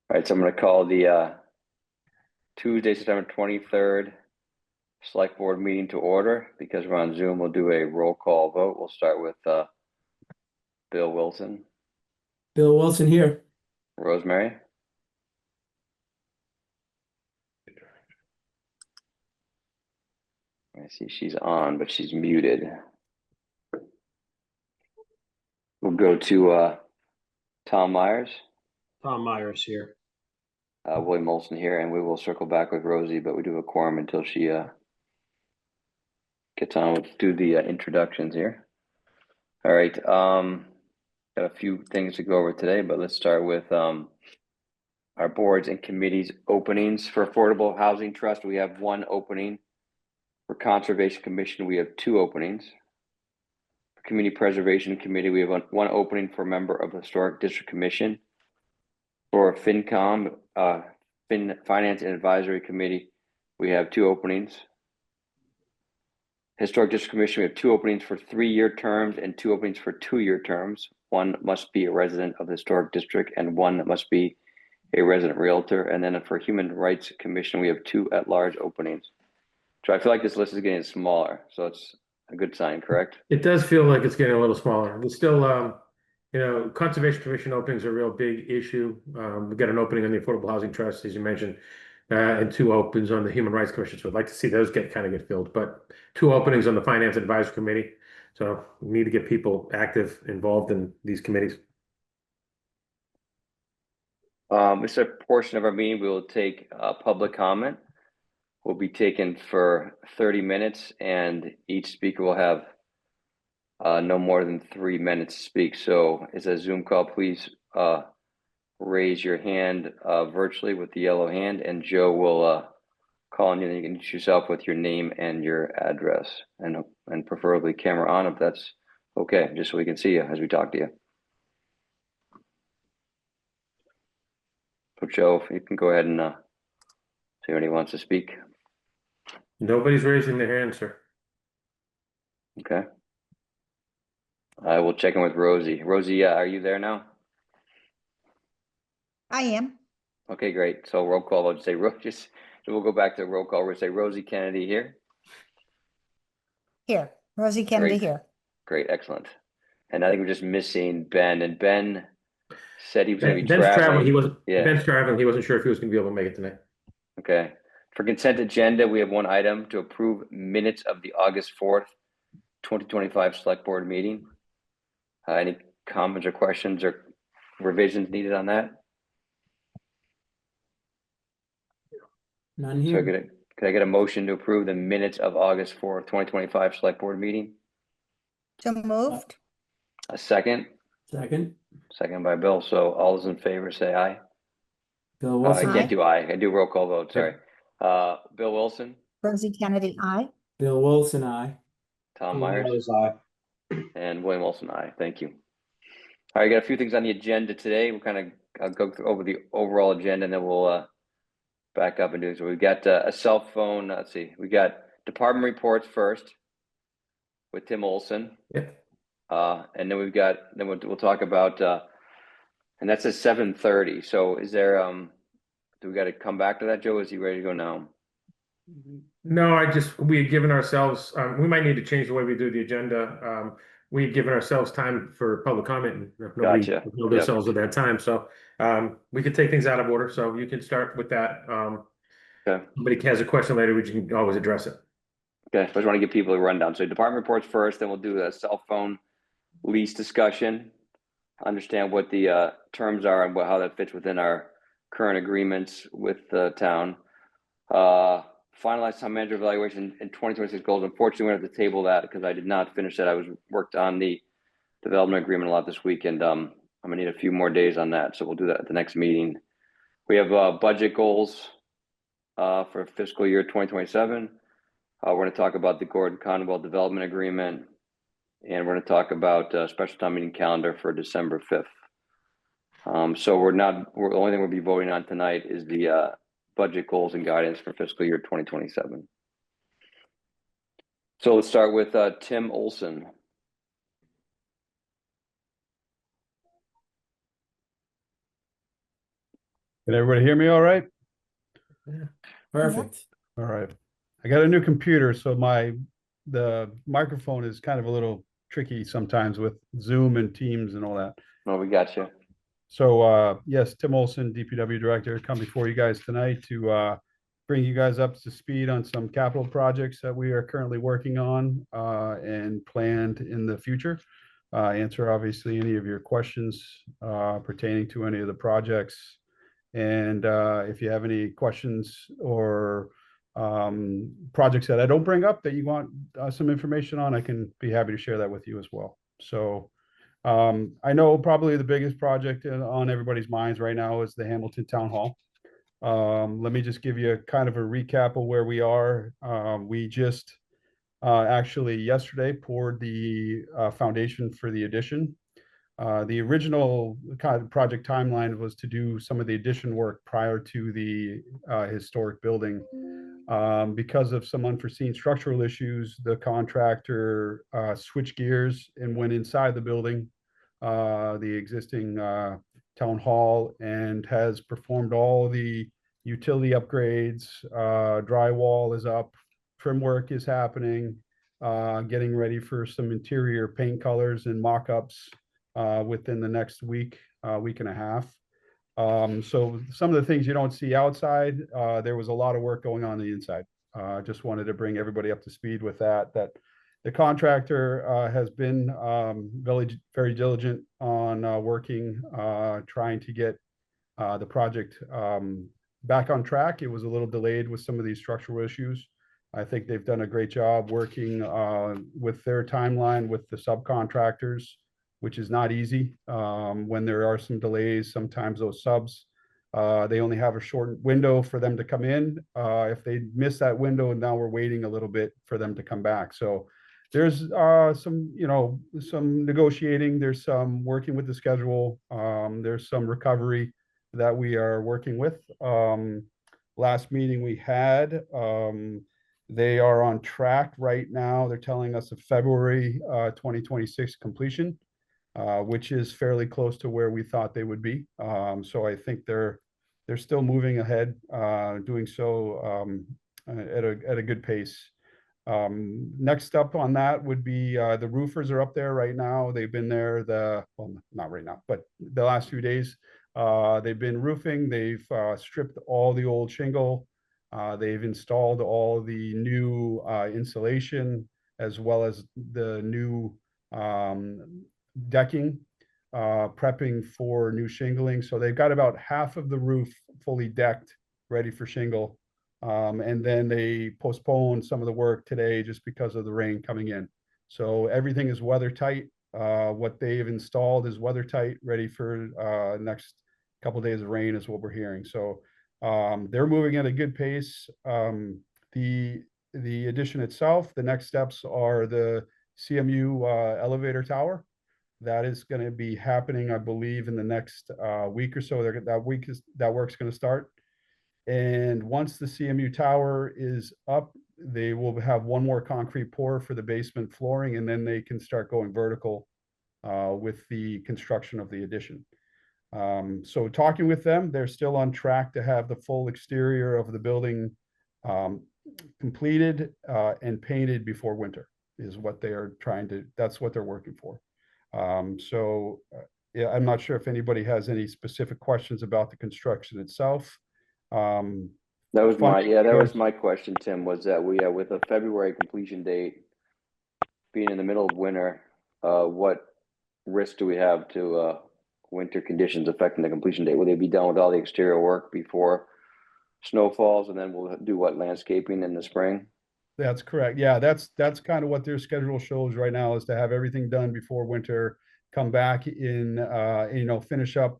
All right, so I'm going to call the Tuesday, September 23rd Select Board meeting to order. Because we're on Zoom, we'll do a roll call vote. We'll start with Bill Wilson, Bill Wilson here. Rosemary. I see she's on, but she's muted. We'll go to Tom Myers, Tom Myers here. William Olson here, and we will circle back with Rosie, but we do have a quorum until she gets on. Let's do the introductions here. All right, got a few things to go over today, but let's start with our boards and committees openings. For Affordable Housing Trust, we have one opening. For Conservation Commission, we have two openings. For Community Preservation Committee, we have one opening for a member of the Historic District Commission. For FinCom, Finance and Advisory Committee, we have two openings. Historic District Commission, we have two openings for 3-year terms and two openings for 2-year terms. One must be a resident of the Historic District and one must be a resident realtor. And then for Human Rights Commission, we have two at-large openings. So I feel like this list is getting smaller, so it's a good sign, correct? It does feel like it's getting a little smaller. We're still, Conservation Commission openings are a real big issue. We've got an opening on the Affordable Housing Trust, as you mentioned, and two opens on the Human Rights Commission. So I'd like to see those get filled, but two openings on the Finance and Advisory Committee. So we need to get people active, involved in these committees. This is a portion of our meeting. We will take public comment. Will be taken for 30 minutes, and each speaker will have no more than 3 minutes to speak. So it's a Zoom call. Please raise your hand virtually with the yellow hand, and Joe will call on you. And you can introduce yourself with your name and your address, and preferably camera on if that's okay, just so we can see you as we talk to you. So Joe, if you can go ahead and see if anyone wants to speak. Nobody's raising their hand, sir. Okay. I will check in with Rosie. Rosie, are you there now? I am. Okay, great. So roll call. I'll just say so we'll go back to roll call. We'll say Rosie Kennedy here. Here, Rosie Kennedy Great. here. Great, excellent. And I think we're just missing Ben. And Ben said he was going to be Ben's traveling. traveling. Ben's traveling. He wasn't sure if he was going to be able to make it tonight. Okay. For consent agenda, we have one item to approve minutes of the August 4th, 2025 Select Board meeting. Any comments or questions or revisions needed on that? None So here. could I get a motion to approve the minutes of August 4th, 2025 Select Board meeting? So moved. A second? Second. Second by Bill. So all those in favor say aye. Bill I Wilson. can't do aye. I do roll call vote. Sorry. Bill Wilson, Rosie Kennedy, aye. Bill Wilson, aye. Tom Myers, Aye. and William Wilson, aye. Thank you. All right, got a few things on the agenda today. We'll kind of go over the overall agenda, and then we'll back up and do. So we've got a cell phone. Let's see. We got department reports first with Tim Olson. Yep. And then we'll talk about and that's at 7:30. So is there do we got to come back to that, Joe? Is he ready to go now? No, we had given ourselves, we might need to change the way we do the agenda. We had given ourselves time for public comment and nobody Gotcha. held themselves at that time. So we could take things out of order. So you can start with that. Okay. If somebody has a question later, we can always address it. Okay, I just want to give people a rundown. So department reports first, then we'll do a cell phone lease discussion, understand what the terms are and how that fits within our current agreements with the town. Finalize town manager evaluation in 2026 goals. Unfortunately, we have to table that because I did not finish that. I worked on the development agreement a lot this week, and I'm gonna need a few more days on that. So we'll do that at the next meeting. We have budget goals for fiscal year 2027. We're going to talk about the Gordon Conwell development agreement, and we're going to talk about special town meeting calendar for December 5th. So the only thing we'll be voting on tonight is the budget goals and guidance for fiscal year 2027. So let's start with Tim Olson. Can everybody hear me all right? Perfect. All right. I got a new computer, so the microphone is kind of a little tricky sometimes with Zoom and Teams and all that. No, we got you. So yes, Tim Olson, DPW Director, come before you guys tonight to bring you guys up to speed on some capital projects that we are currently working on and planned in the future. Answer obviously any of your questions pertaining to any of the projects. And if you have any questions or projects that I don't bring up that you want some information on, I can be happy to share that with you as well. So I know probably the biggest project on everybody's minds right now is the Hamilton Town Hall. Let me just give you kind of a recap of where we are. We just actually yesterday poured the foundation for the addition. The original kind of project timeline was to do some of the addition work prior to the historic building. Because of some unforeseen structural issues, the contractor switched gears and went inside the building, the existing town hall, and has performed all the utility upgrades. Drywall is up, trim work is happening, getting ready for some interior paint colors and mock-ups within the next week, week and a half. So some of the things you don't see outside, there was a lot of work going on the inside. Just wanted to bring everybody up to speed with that the contractor has been very diligent on working, trying to get the project back on track. It was a little delayed with some of these structural issues. I think they've done a great job working with their timeline with the subcontractors, which is not easy. When there are some delays, sometimes those subs, they only have a short window for them to come in. If they miss that window, and now we're waiting a little bit for them to come back. So there's some negotiating, there's some working with the schedule, there's some recovery that we are working with. Last meeting we had, they are on track right now. They're telling us a February 2026 completion, which is fairly close to where we thought they would be. So I think they're still moving ahead, doing so at a good pace. Next up on that would be the roofers are up there right now. They've been there well, not right now, but the last few days. They've been roofing. They've stripped all the old shingle. They've installed all the new insulation as well as the new decking, prepping for new shingling. So they've got about half of the roof fully decked, ready for shingle. And then they postponed some of the work today just because of the rain coming in. So everything is weather tight. What they've installed is weather tight, ready for next couple of days of rain is what we're hearing. So they're moving at a good pace. The addition itself, the next steps are the CMU elevator tower. That is going to be happening, I believe, in the next week or so. That work's going to start. And once the CMU tower is up, they will have one more concrete pour for the basement flooring, and then they can start going vertical with the construction of the addition. So talking with them, they're still on track to have the full exterior of the building completed and painted before winter is what they are that's what they're working for. Yeah, I'm not sure if anybody has any specific questions about the construction itself. That was my question, Tim, was that with a February completion date being in the middle of winter, what risk do we have to winter conditions affecting the completion date? Will they be done with all the exterior work before snow falls, and then we'll do landscaping in the spring? That's correct. Yeah, that's kind of what their schedule shows right now, is to have everything done before winter, come back in, finish up,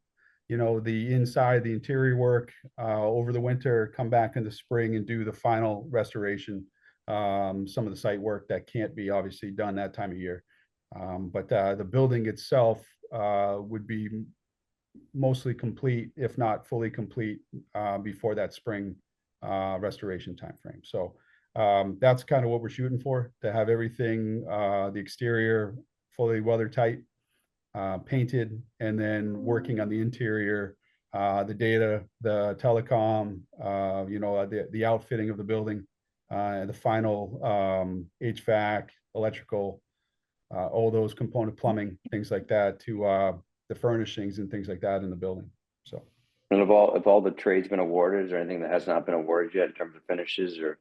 the inside, the interior work over the winter, come back in the spring and do the final restoration. Some of the site work that can't be obviously done that time of year. But the building itself would be mostly complete, if not fully complete, before that spring restoration timeframe. So that's kind of what we're shooting for, to have everything, the exterior fully weather tight, painted, and then working on the interior the data, the telecom, the outfitting of the building, the final HVAC, electrical, all those component plumbing, things like that, to the furnishings and things like that in the building. So. And if all the trades been awarded, is there anything that has not been awarded yet in terms of finishes or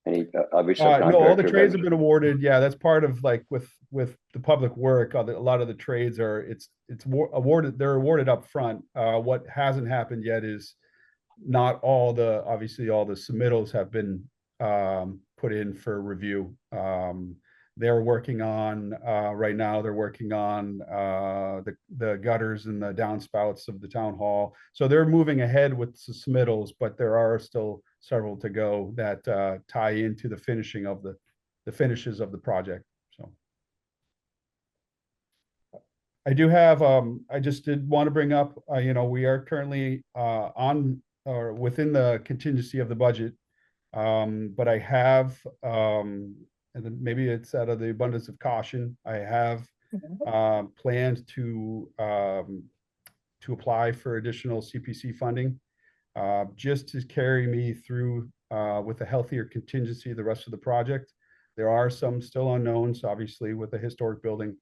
any, obviously? No, all the trades have been awarded. Yeah, that's part of like with the public work. A lot of the trades are it's awarded. They're awarded up front. What hasn't happened yet is not all the submittals have been put in for review. They're working on right now. They're working on the gutters and the downspouts of the town hall. So they're moving ahead with the submittals, but there are still several to go that tie into the finishing of the finishes of the project. So I do have. I just did want to bring up. We are currently on or within the contingency of the budget, but I have. And then maybe it's out of the abundance of caution, I have planned to apply for additional CPC funding, just to carry me through with a healthier contingency the rest of the project. There are some still unknowns, obviously, with the historic building.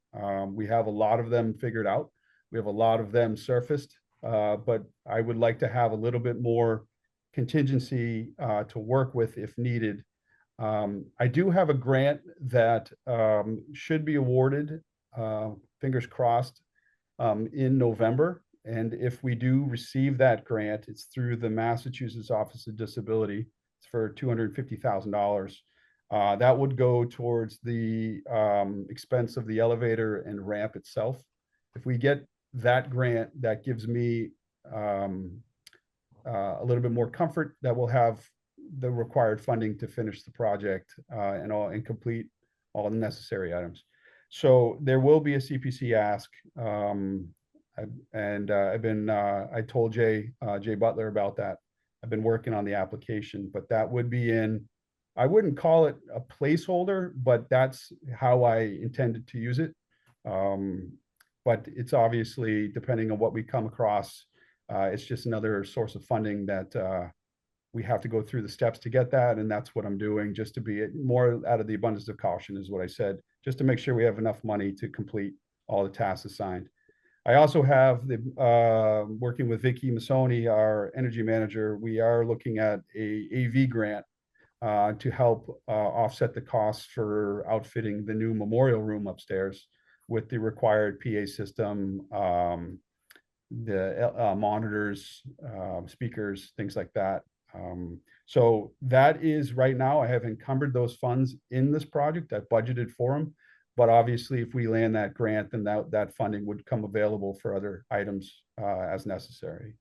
We have a lot of them figured out. We have a lot of them surfaced, but I would like to have a little bit more contingency to work with if needed. I do have a grant that should be awarded, fingers crossed, in November. And if we do receive that grant, it's through the Massachusetts Office of Disability. It's for $250,000. That would go towards the expense of the elevator and ramp itself. If we get that grant, that gives me a little bit more comfort that we'll have the required funding to finish the project and complete all the necessary items. So there will be a CPC ask. I told Jay Butler about that. I've been working on the application, but that would be in, I wouldn't call it a placeholder, but that's how I intended to use it. But it's obviously depending on what we come across. It's just another source of funding that we have to go through the steps to get that. And that's what I'm doing, just to be more out of the abundance of caution is what I said, just to make sure we have enough money to complete all the tasks assigned. I also have working with Vicky Masoni, our energy manager. We are looking at a AV grant to help offset the costs for outfitting the new memorial room upstairs with the required PA system, the monitors, speakers, things like that. So that is right now, I have encumbered those funds in this project. I budgeted for them, but obviously if we land that grant, then that funding would come available for other items as necessary.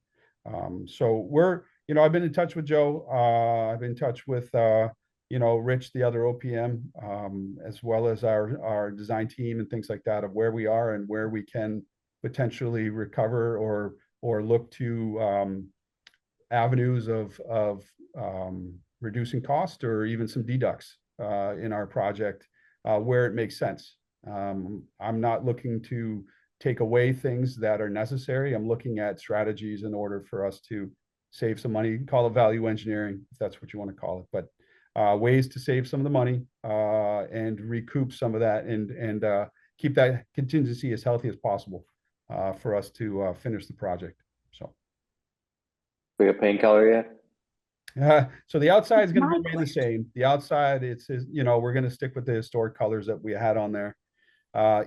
So I've been in touch with Joe. I've been in touch with, Rich, the other OPM, as well as our design team and things like that of where we are and where we can potentially recover or look to avenues of reducing cost or even some deducts in our project where it makes sense. I'm not looking to take away things that are necessary. I'm looking at strategies in order for us to save some money. Call it value engineering, if that's what you want to call it, but ways to save some of the money and recoup some of that and keep that contingency as healthy as possible for us to finish the project. So. We got paint color yet? So the outside is going to remain the same. The outside, we're going to stick with the historic colors that we had on there.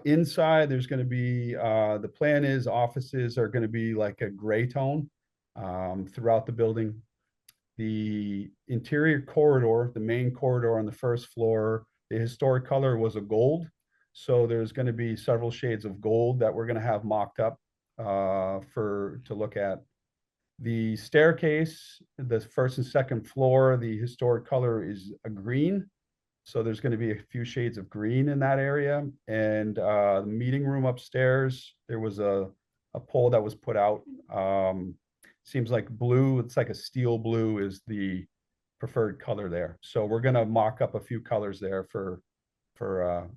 Inside, there's going to be, the plan is offices are going to be like a gray tone throughout the building. The interior corridor, the main corridor on the first floor, the historic color was a gold. So there's going to be several shades of gold that we're going to have mocked up to look at. The staircase, the first and second floor, the historic color is a green. So there's going to be a few shades of green in that area. And the meeting room upstairs, there was a poll that was put out. Seems like blue, it's like a steel blue is the preferred color there. So we're going to mock up a few colors there for to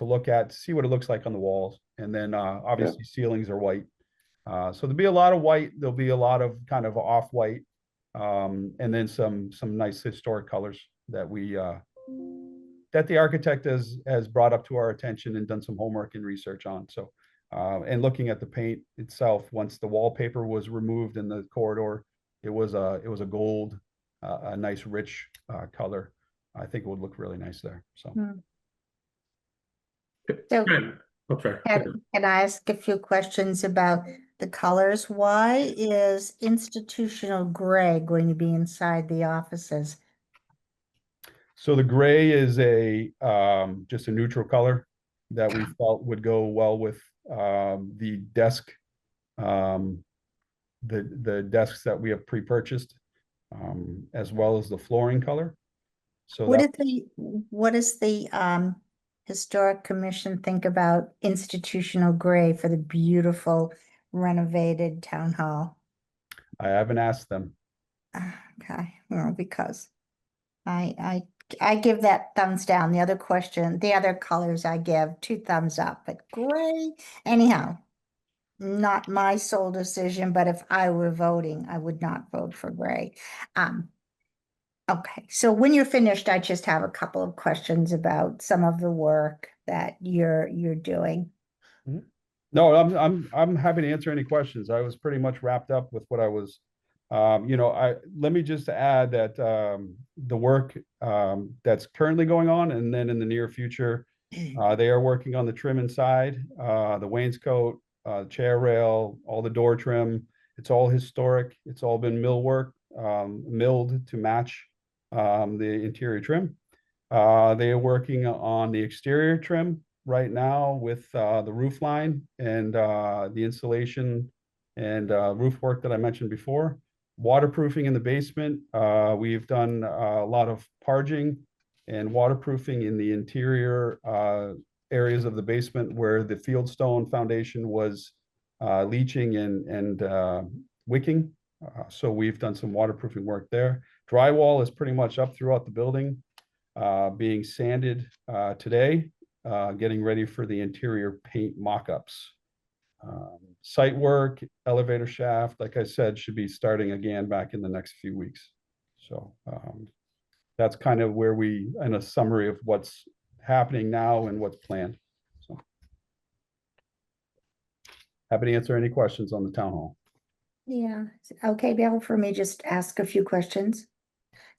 look at, to see what it looks like on the walls. And then obviously ceilings are white. So there'll be a lot of white, there'll be a lot of kind of off-white, and then some nice historic colors that that the architect has brought up to our attention and done some homework and research on. So, and looking at the paint itself, once the wallpaper was removed in the corridor, it was a gold, a nice rich color. I think it would look really nice there. So. So Ken, I'm sorry. can I ask a few questions about the colors? Why is institutional gray going to be inside the offices? So the gray is just a neutral color that we felt would go well with the desk, the desks that we have pre-purchased, as well as the flooring color. So What that, does the Historic Commission think about institutional gray for the beautiful renovated town hall? I haven't asked them. Okay, well, because I give that thumbs down. The other colors I give 2 thumbs up, but gray, anyhow, not my sole decision, but if I were voting, I would not vote for gray. Okay, so when you're finished, I just have a couple of questions about some of the work that you're doing. No, I'm happy to answer any questions. I was pretty much wrapped up with what I was. Let me just add that the work that's currently going on, and then in the near future, they are working on the trim inside, the wainscot, chair rail, all the door trim. It's all historic. It's all been millwork, milled to match the interior trim. They are working on the exterior trim right now with the roof line and the insulation and roof work that I mentioned before. Waterproofing in the basement. We've done a lot of parging and waterproofing in the interior areas of the basement where the fieldstone foundation was leaching and wicking. So we've done some waterproofing work there. Drywall is pretty much up throughout the building, being sanded today, getting ready for the interior paint mock-ups. Site work, elevator shaft, like I said, should be starting again back in the next few weeks. So that's kind of where in a summary of what's happening now and what's planned. So happy to answer any questions on the town hall. Yeah, okay, be able for me just ask a few questions.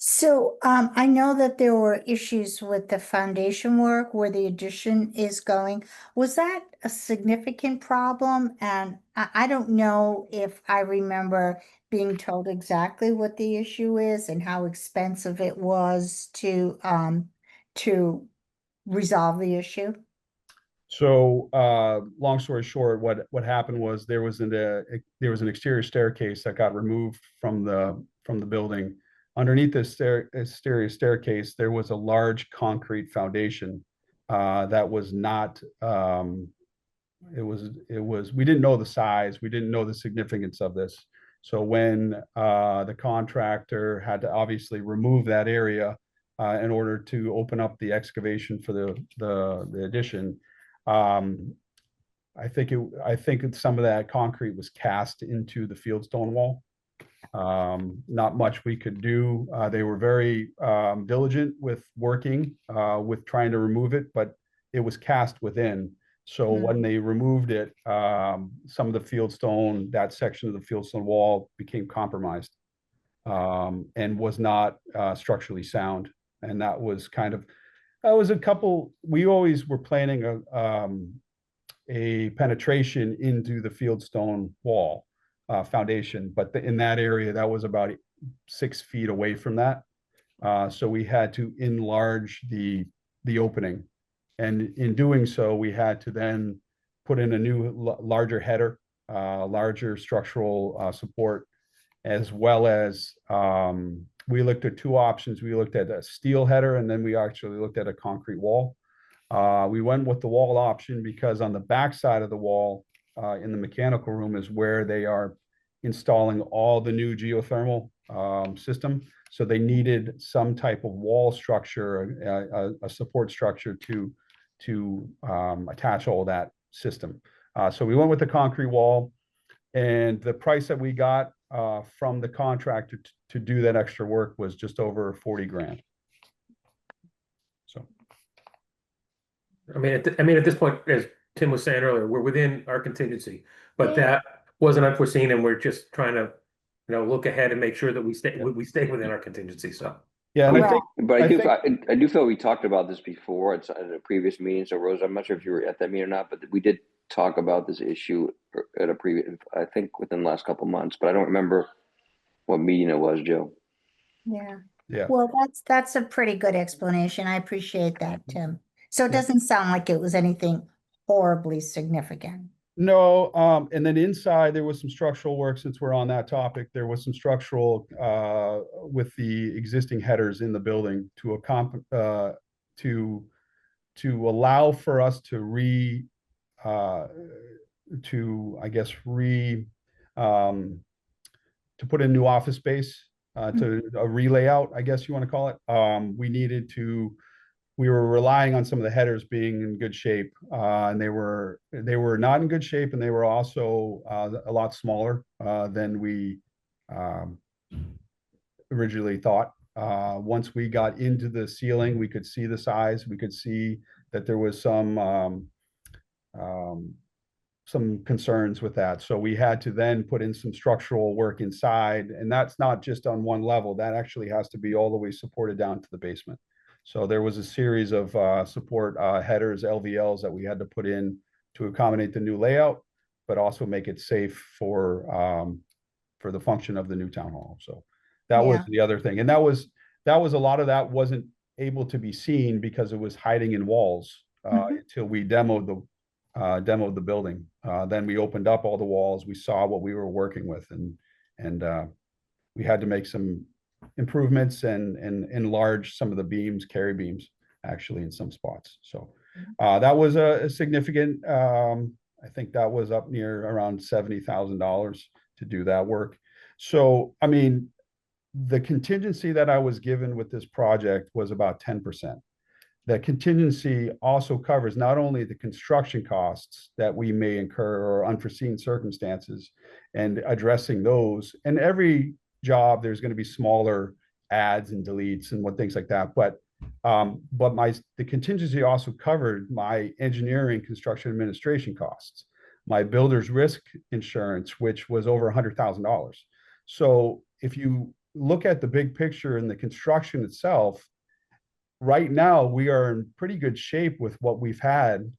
So I know that there were issues with the foundation work where the addition is going. Was that a significant problem? And I don't know if I remember being told exactly what the issue is and how expensive it was to resolve the issue. So long story short, what happened was there was an exterior staircase that got removed from the building. Underneath the exterior staircase, there was a large concrete foundation that was not. We didn't know the size. We didn't know the significance of this. So when the contractor had to obviously remove that area in order to open up the excavation for the addition. I think some of that concrete was cast into the fieldstone wall. Not much we could do. They were very diligent with working with trying to remove it, but it was cast within. So when they removed it, some of the fieldstone, that section of the fieldstone wall became compromised and was not structurally sound. And that was we always were planning a penetration into the fieldstone wall foundation, but in that area, that was about 6 feet away from that. So we had to enlarge the opening. And in doing so, we had to then put in a new larger header, larger structural support, as well as we looked at 2 options. We looked at a steel header, and then we actually looked at a concrete wall. We went with the wall option because on the back side of the wall in the mechanical room is where they are installing all the new geothermal system. So they needed some type of wall structure, a support structure to attach all that system. So we went with the concrete wall. And the price that we got from the contractor to do that extra work was just over 40 grand. So, I mean, at this point, as Tim was saying earlier, we're within our contingency, but Yeah. that wasn't unforeseen, and we're just trying to, look ahead and make sure that we stay within our contingency. So. yeah, and I Right. think, But I I do feel we talked about this before at a previous meeting. So Rose, I'm not sure if you were at that meeting or not, but we did talk about this issue at a previous, I think within the last couple of months, but I don't remember what meeting it was, Joe. Yeah. yeah. Well, that's a pretty good explanation. I appreciate that, Tim. So it Yeah. doesn't sound like it was anything horribly significant. No, and then inside there was some structural work. Since we're on that topic, there was some structural with the existing headers in the building to allow for us to to put in new office space, to a relayout, I guess you want to call it. We were relying on some of the headers being in good shape, and they were not in good shape, and they were also a lot smaller than we originally thought. Once we got into the ceiling, we could see the size. We could see that there was some concerns with that. So we had to then put in some structural work inside, and that's not just on one level. That actually has to be all the way supported down to the basement. So there was a series of support headers, LVLs that we had to put in to accommodate the new layout, but also make it safe for the function of the new town hall. So that was the other thing. And that was a lot of that wasn't able to be seen because it was hiding in walls until we demoed the building. Then we opened up all the walls. We saw what we were working with, and we had to make some improvements and enlarge some of the beams, carry beams, actually in some spots. So that was a significant. I think that was up near around $70,000 to do that work. So I mean, the contingency that I was given with this project was about 10%. That contingency also covers not only the construction costs that we may incur or unforeseen circumstances and addressing those. And every job, there's going to be smaller adds and deletes and things like that. But the contingency also covered my engineering construction administration costs, my builder's risk insurance, which was over $100,000. So if you look at the big picture in the construction itself, right now we are in pretty good shape with what we've had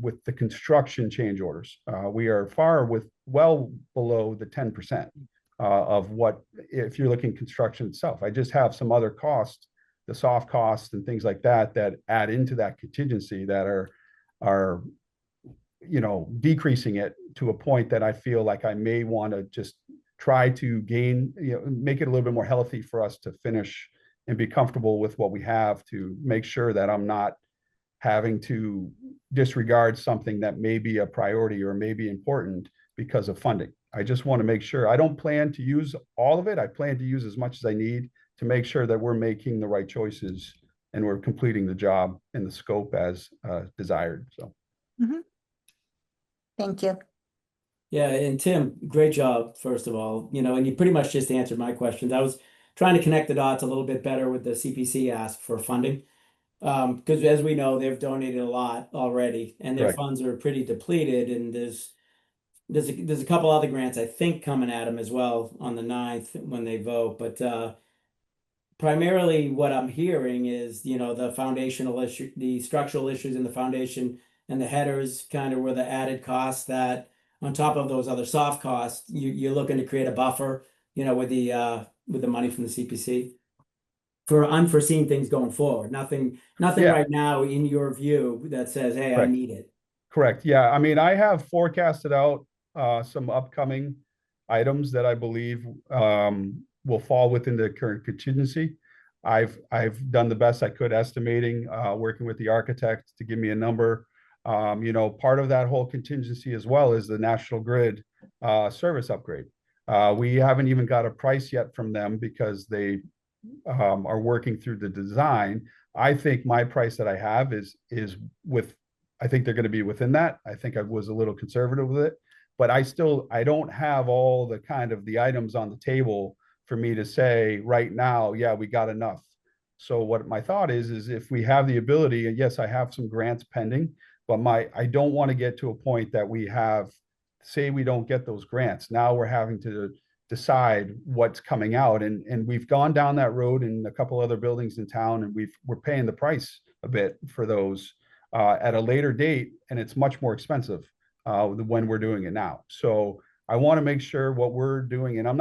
with the construction change orders. We are well below the 10% of what, if you're looking construction itself. I just have some other costs, the soft costs and things like that add into that contingency that are decreasing it to a point that I feel like I may want to just try to make it a little bit more healthy for us to finish and be comfortable with what we have, to make sure that I'm not having to disregard something that may be a priority or may be important because of funding. I just want to make sure. I don't plan to use all of it. I plan to use as much as I need to make sure that we're making the right choices and we're completing the job and the scope as desired. So. Thank you. Yeah, and Tim, great job, first of all. And you pretty much just answered my questions. I was trying to connect the dots a little bit better with the CPC ask for funding. Because as we know, they've donated a lot already, and their Right. funds are pretty depleted. And there's a couple other grants I think coming at them as well on the 9th when they vote. But primarily, what I'm hearing is the foundational issue, the structural issues in the foundation, and the headers kind of were the added costs that, on top of those other soft costs, you're looking to create a buffer, with the money from the CPC for unforeseen things going forward. Nothing right now in your view that says, hey, I need it. Correct. Yeah. I mean, I have forecasted out some upcoming items that I believe will fall within the current contingency. I've done the best I could estimating, working with the architect to give me a number. Part of that whole contingency as well is the National Grid service upgrade. We haven't even got a price yet from them because they are working through the design. I think my price that I have is I think they're going to be within that. I think I was a little conservative with it, but I don't have all the kind of the items on the table for me to say right now, yeah, we got enough. So what my thought is if we have the ability, and yes, I have some grants pending, but I don't want to get to a point that we have, say we don't get those grants. Now we're having to decide what's coming out. And we've gone down that road in a couple other buildings in town, and we're paying the price a bit for those at a later date, and it's much more expensive when we're doing it now. So I want to make sure what we're doing, and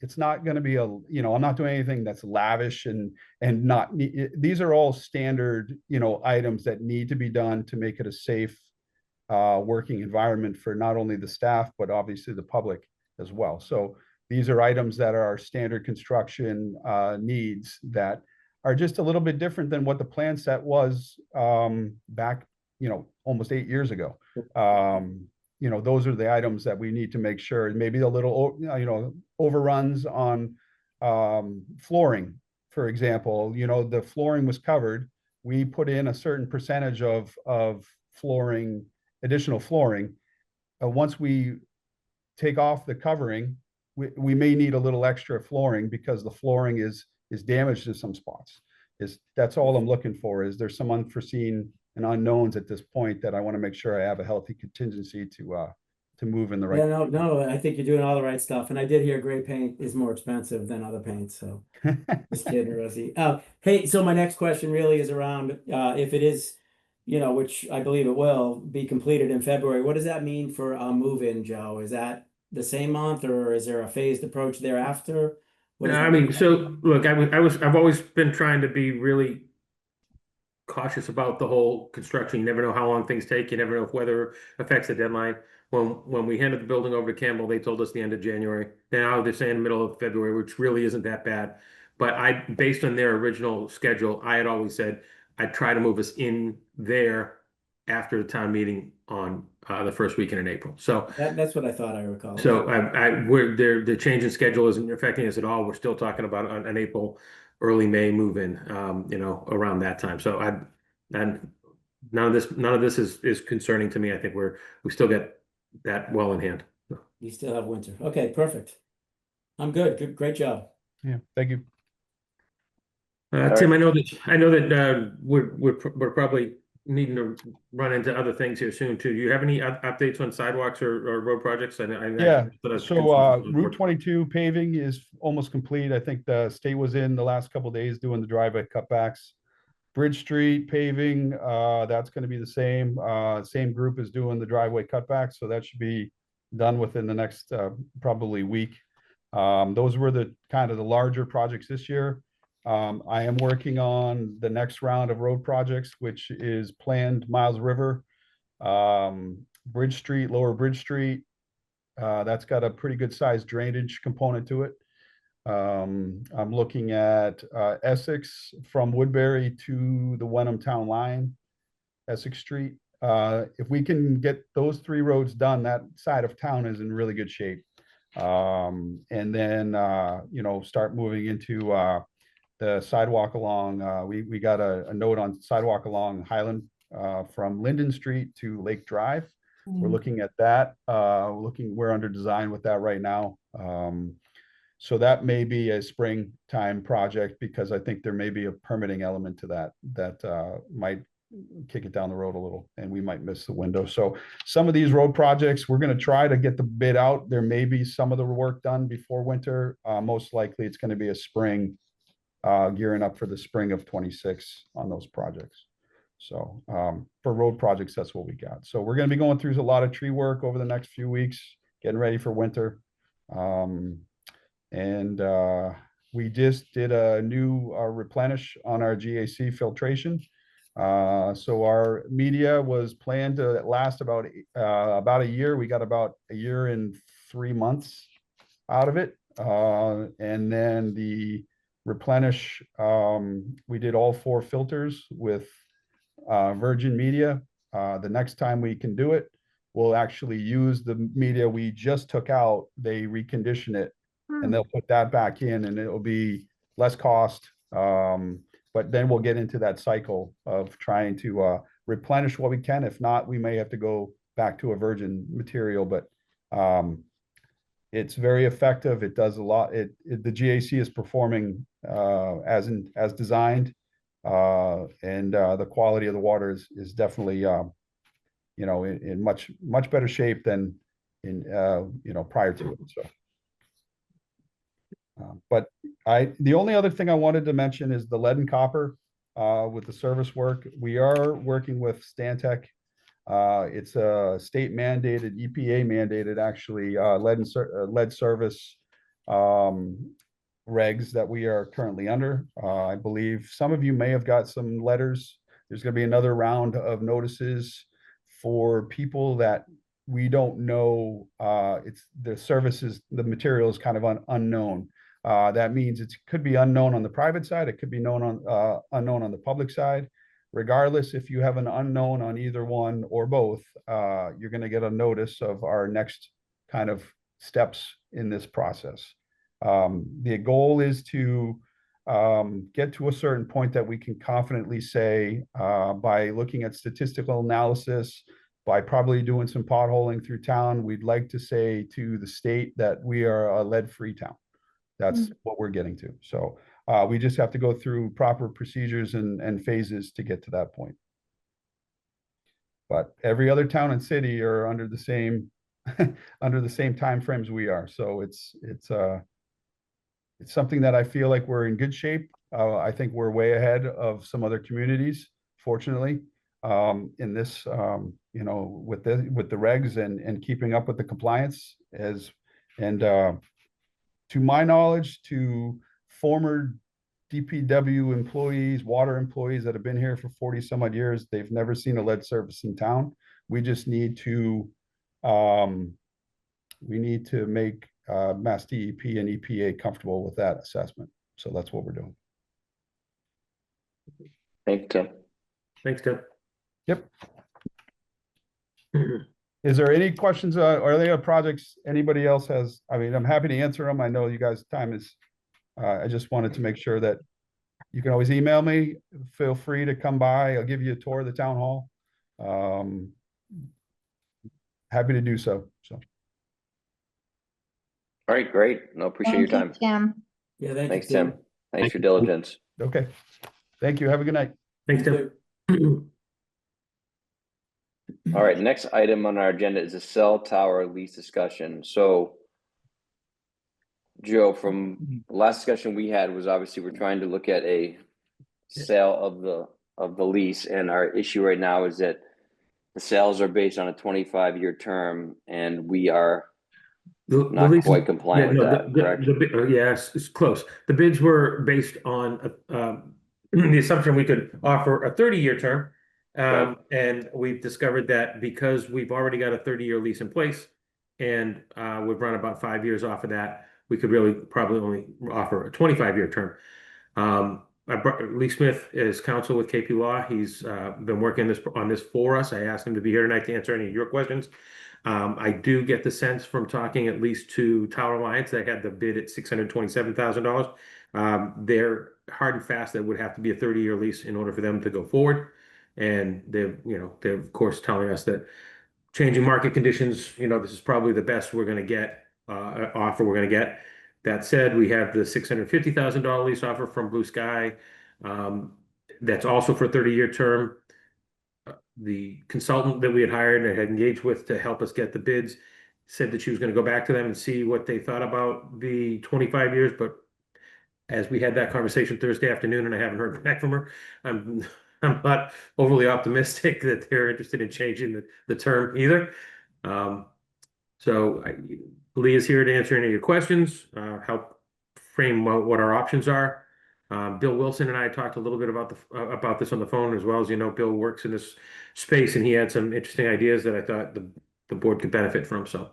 it's not going to be I'm not doing anything that's lavish and not, these are all standard, items that need to be done to make it a safe working environment for not only the staff, but obviously the public as well. So these are items that are standard construction needs that are just a little bit different than what the plan set was back, almost 8 years ago. Those are the items that we need to make sure. Maybe a little, overruns on flooring, for example. The flooring was covered. We put in a certain percentage of flooring, additional flooring. Once we take off the covering, we may need a little extra flooring because the flooring is damaged in some spots. That's all I'm looking for. Is there's some unforeseen and unknowns at this point that I want to make sure I have a healthy contingency to move in the right. Yeah, no, I think you're doing all the right stuff. And I did hear gray paint is more expensive than other paints. So just kidding, Rosie. Hey, so my next question really is around if it is, which I believe it will be completed in February. What does that mean for a move-in, Joe? Is that the same month, or is there a phased approach thereafter? I mean, so look, I've always been trying to be really cautious about the whole construction. You never know how long things take. You never know if weather affects the deadline. When we handed the building over to Campbell, they told us the end of January. Now they're saying the middle of February, which really isn't that bad. But based on their original schedule, I had always said I'd try to move us in there after the town meeting on the first weekend in April. So that's what I thought I recall. So the change in schedule isn't affecting us at all. We're still talking about an April, early May move in, around that time. So none of this is concerning to me. I think we still get that well in hand. You still have winter. Okay, perfect. I'm good. Great job. Yeah, thank you. Tim, I know that we're probably needing to run into other things here soon too. Do you have any updates on sidewalks or road projects? Yeah. So Route 22 paving is almost complete. I think the state was in the last couple of days doing the driveway cutbacks. Bridge Street paving, that's going to be the same. Same group is doing the driveway cutbacks, so that should be done within the next probably week. Those were the kind of the larger projects this year. I am working on the next round of road projects, which is planned Miles River, Bridge Street, Lower Bridge Street. That's got a pretty good sized drainage component to it. I'm looking at Essex from Woodbury to the Wenham Town Line, Essex Street. If we can get those 3 roads done, that side of town is in really good shape. And then, start moving into the sidewalk along, we got a note on sidewalk along Highland from Linden Street to Lake Drive. We're looking at that. We're under design with that right now. So that may be a springtime project because I think there may be a permitting element to that might kick it down the road a little, and we might miss the window. So some of these road projects, we're going to try to get the bid out. There may be some of the work done before winter. Most likely it's going to be a spring, gearing up for the spring of 26 on those projects. So for road projects, that's what we got. So we're going to be going through a lot of tree work over the next few weeks, getting ready for winter. We just did a new replenish on our GAC filtration. So our media was planned to last about a year. We got about a year and 3 months out of it. And then the replenish, we did all 4 filters with virgin media. The next time we can do it, we'll actually use the media we just took out. They recondition it and they'll put that back in, and it'll be less cost. But then we'll get into that cycle of trying to replenish what we can. If not, we may have to go back to a virgin material, but It's very effective. It does a lot. The GAC is performing as designed, and the quality of the water is definitely in much better shape than in prior to it. So, but the only other thing I wanted to mention is the lead and copper with the service work. We are working with Stantec. It's a state mandated, EPA mandated, actually, lead service regs that we are currently under. I believe some of you may have got some letters. There's going to be another round of notices for people that we don't know. It's the services, the material is kind of unknown. That means it could be unknown on the private side. It could be unknown on the public side. Regardless, if you have an unknown on either one or both, you're going to get a notice of our next kind of steps in this process. The goal is to get to a certain point that we can confidently say, by looking at statistical analysis, by probably doing some potholing through town, we'd like to say to the state that we are a lead-free town. That's what we're getting to. So we just have to go through proper procedures and phases to get to that point. But every other town and city are under the same timeframes we are. So it's something that I feel like we're in good shape. I think we're way ahead of some other communities, fortunately, in this, with the regs and keeping up with the compliance to my knowledge, to former DPW employees, water employees that have been here for 40 some odd years, they've never seen a lead service in town. We just need to make Mass DEP and EPA comfortable with that assessment. So that's what we're doing. Thank you, Tim. Thanks, Tim. Yep. Is there any questions? Are there projects anybody else has? I mean, I'm happy to answer them. I know you guys' time is, I just wanted to make sure that you can always email me. Feel free to come by. I'll give you a tour of the town hall. Happy to do so. So. All right, great. No, appreciate your time. Tim. Yeah, thank Thanks, you, Tim. Thanks for your diligence. Okay. Thank you. Have a good night. Thanks, Tim. All right, next item on our agenda is a cell tower lease discussion. So, Joe, from the last discussion we had was obviously we're trying to look at a sale of the lease, and our issue right now is that the sales are based on a 25-year term, and we are not quite compliant with that, correct? Yes, it's close. The bids were based on the assumption we could offer a 30-year term. Right. And we've discovered that because we've already got a 30-year lease in place and we've run about 5 years off of that, we could really probably only offer a 25-year term. Lee Smith is counsel with KP Law. He's been working on this for us. I asked him to be here tonight to answer any of your questions. I do get the sense from talking at least to Tower Alliance that had the bid at $627,000. They're hard and fast that would have to be a 30-year lease in order for them to go forward. And they're of course telling us that changing market conditions, this is probably the best we're going to get, offer we're going to get. That said, we have the $650,000 lease offer from Blue Sky. That's also for a 30-year term. The consultant that we had hired and had engaged with to help us get the bids said that she was going to go back to them and see what they thought about the 25 years. But as we had that conversation Thursday afternoon and I haven't heard back from her, I'm not overly optimistic that they're interested in changing the term either. So Lee is here to answer any of your questions, help frame what our options are. Bill Wilson and I talked a little bit about this on the phone as well. As you know, Bill works in this space and he had some interesting ideas that I thought the board could benefit from. So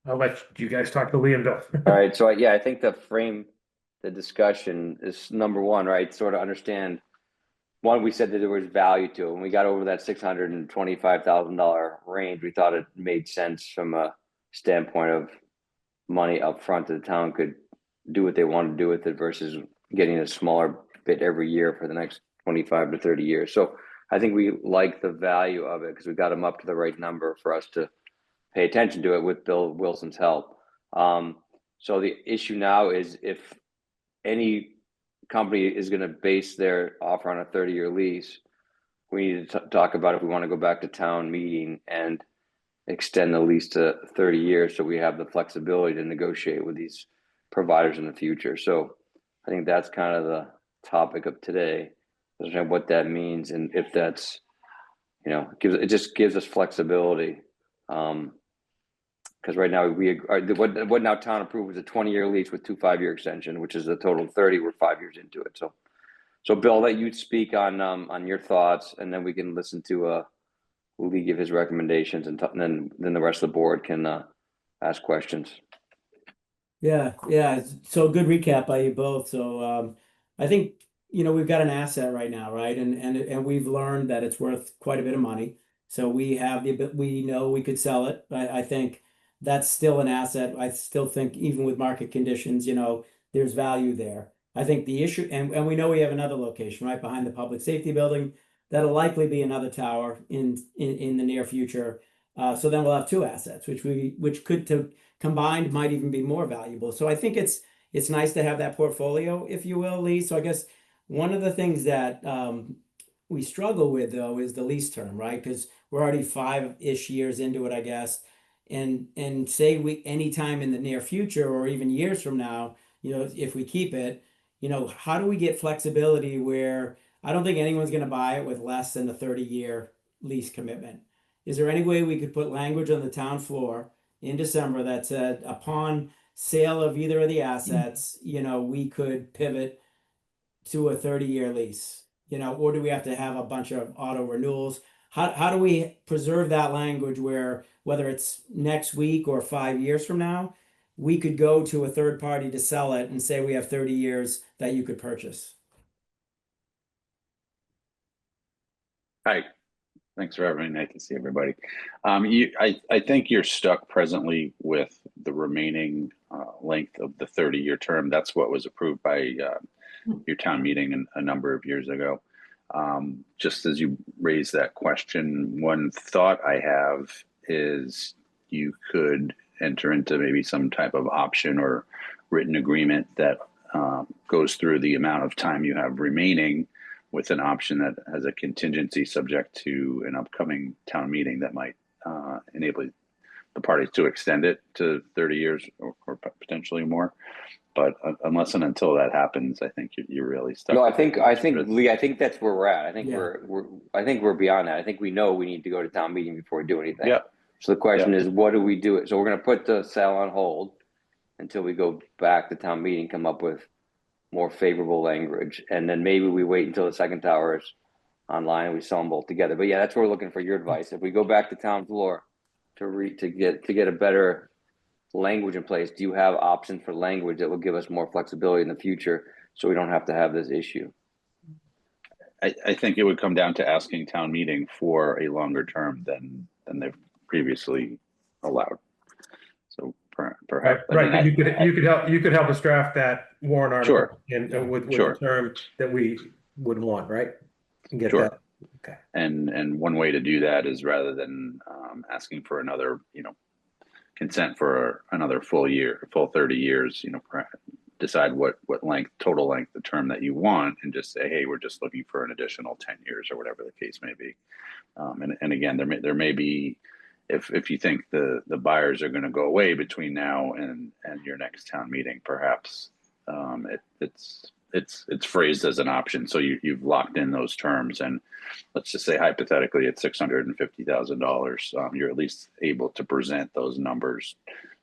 I'll let you guys talk to Lee and Bill. All right, so I think the frame, the discussion is number one, right? Sort of understand. One, we said that there was value to it. When we got over that $625,000 range, we thought it made sense from a standpoint of money up front that the town could do what they want to do with it versus getting a smaller bit every year for the next 25 to 30 years. So I think we like the value of it because we got them up to the right number for us to pay attention to it with Bill Wilson's help. So the issue now is if any company is going to base their offer on a 30-year lease, we need to talk about if we want to go back to town meeting and extend the lease to 30 years so we have the flexibility to negotiate with these providers in the future. So I think that's kind of the topic of today, what that means, and if that's, it just gives us flexibility. Because right now what now town approved is a 20-year lease with 2 5-year extension, which is a total of 30. We're 5 years into it. So Bill, I'll let you speak on your thoughts, and then we can listen to Lee give his recommendations, and then the rest of the board can ask questions. Yeah. So good recap by you both. So I think we've got an asset right now, right? And we've learned that it's worth quite a bit of money. So we know we could sell it. I think that's still an asset. I still think even with market conditions, there's value there. I think the issue, and we know we have another location right behind the public safety building. That'll likely be another tower in the near future. So then we'll have 2 assets, which could combined might even be more valuable. So I think it's nice to have that portfolio, if you will, Lee. So I guess one of the things that we struggle with though is the lease term, right? Because we're already 5-ish years into it, I guess. And say anytime in the near future or even years from now, if we keep it, how do we get flexibility where I don't think anyone's going to buy it with less than a 30-year lease commitment? Is there any way we could put language on the town floor in December that said upon sale of either of the assets, we could pivot to a 30-year lease, or do we have to have a bunch of auto renewals? How do we preserve that language where whether it's next week or 5 years from now, we could go to a third party to sell it and say we have 30 years that you could purchase? Hi, thanks for having me. Nice to see everybody. I think you're stuck presently with the remaining length of the 30-year term. That's what was approved by your town meeting a number of years ago. Just as you raised that question, one thought I have is you could enter into maybe some type of option or written agreement that goes through the amount of time you have remaining, with an option that has a contingency subject to an upcoming town meeting that might enable the parties to extend it to 30 years or potentially more. But unless and until that happens, I think you're really stuck. No, I think Lee, I think that's where we're at. I think Yeah. I think we're beyond that. I think we know we need to go to town meeting before we do anything. Yeah. So the question is, what do we do? So we're going to put the sale on hold until we go back to town meeting, come up with more favorable language, and then maybe we wait until the second tower is online and we sell them both together. But yeah, that's where we're looking for your advice. If we go back to town floor to get a better language in place, do you have options for language that will give us more flexibility in the future so we don't have to have this issue? I think it would come down to asking town meeting for a longer term than they've previously allowed. So perhaps Right. You could help us draft that warrant article. Sure. And with Sure. the term that we would want, right? And get Sure. that. Okay. And one way to do that is rather than asking for another, consent for another full 30 years, decide what total length, the term that you want, and just say, hey, we're just looking for an additional 10 years or whatever the case may be. And again, there may be, if you think the buyers are going to go away between now and your next town meeting, perhaps it's phrased as an option. So you've locked in those terms, and let's just say hypothetically it's $650,000. You're at least able to present those numbers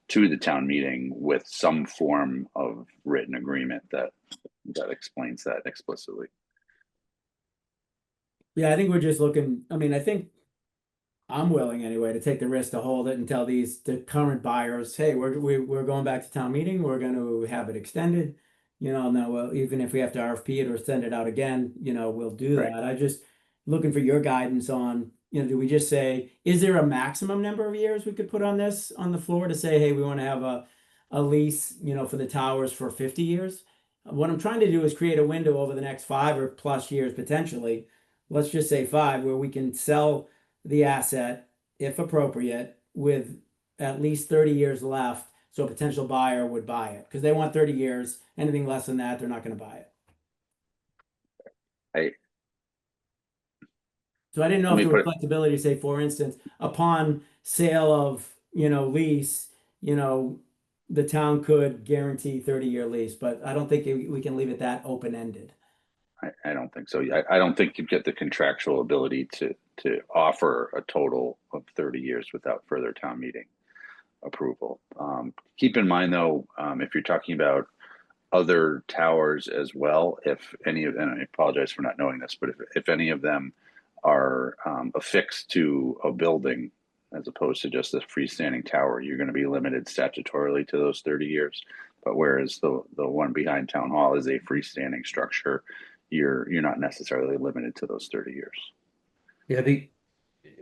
to the town meeting with some form of written agreement that explains that explicitly. Yeah, I think we're just looking. I mean, I think I'm willing anyway to take the risk to hold it and tell the current buyers, hey, we're going back to town meeting. We're going to have it extended. Now, even if we have to RFP it or send it out again, we'll do that. Right. I just looking for your guidance on, do we just say, is there a maximum number of years we could put on this on the floor to say, hey, we want to have a lease, for the towers for 50 years? What I'm trying to do is create a window over the next 5 or plus years potentially. Let's just say 5, where we can sell the asset if appropriate with at least 30 years left, so a potential buyer would buy it, because they want 30 years. Anything less than that, they're not gonna buy it. I- So I didn't know Let if me there was put it- flexibility, say, for instance, upon sale of, lease, the town could guarantee 30-year lease, but I don't think we can leave it that open-ended. I don't think so. I don't think you get the contractual ability to offer a total of 30 years without further town meeting approval. Keep in mind though, if you're talking about other towers as well, if any of them, I apologize for not knowing this, but if any of them are affixed to a building as opposed to just a freestanding tower, you're going to be limited statutorily to those 30 years. But whereas the one behind Town Hall is a freestanding structure, you're not necessarily limited to those 30 years. Yeah,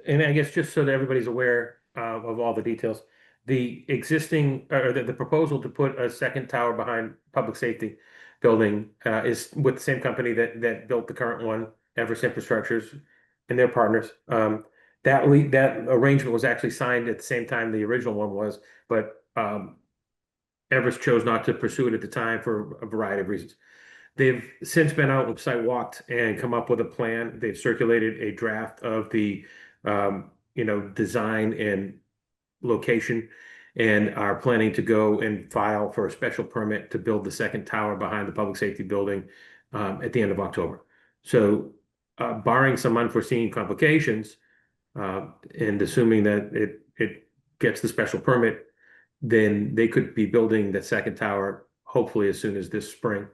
and I guess just so that everybody's aware of all the details, the existing, or the proposal to put a second tower behind public safety building is with the same company that built the current one, Everest Infrastructures, and their partners. That arrangement was actually signed at the same time the original one was, but Everest chose not to pursue it at the time for a variety of reasons. They've since been out and site walked and come up with a plan. They've circulated a draft of the, design and location, and are planning to go and file for a special permit to build the second tower behind the public safety building at the end of October. So, barring some unforeseen complications, and assuming that it gets the special permit, then they could be building the second tower hopefully as soon as this spring,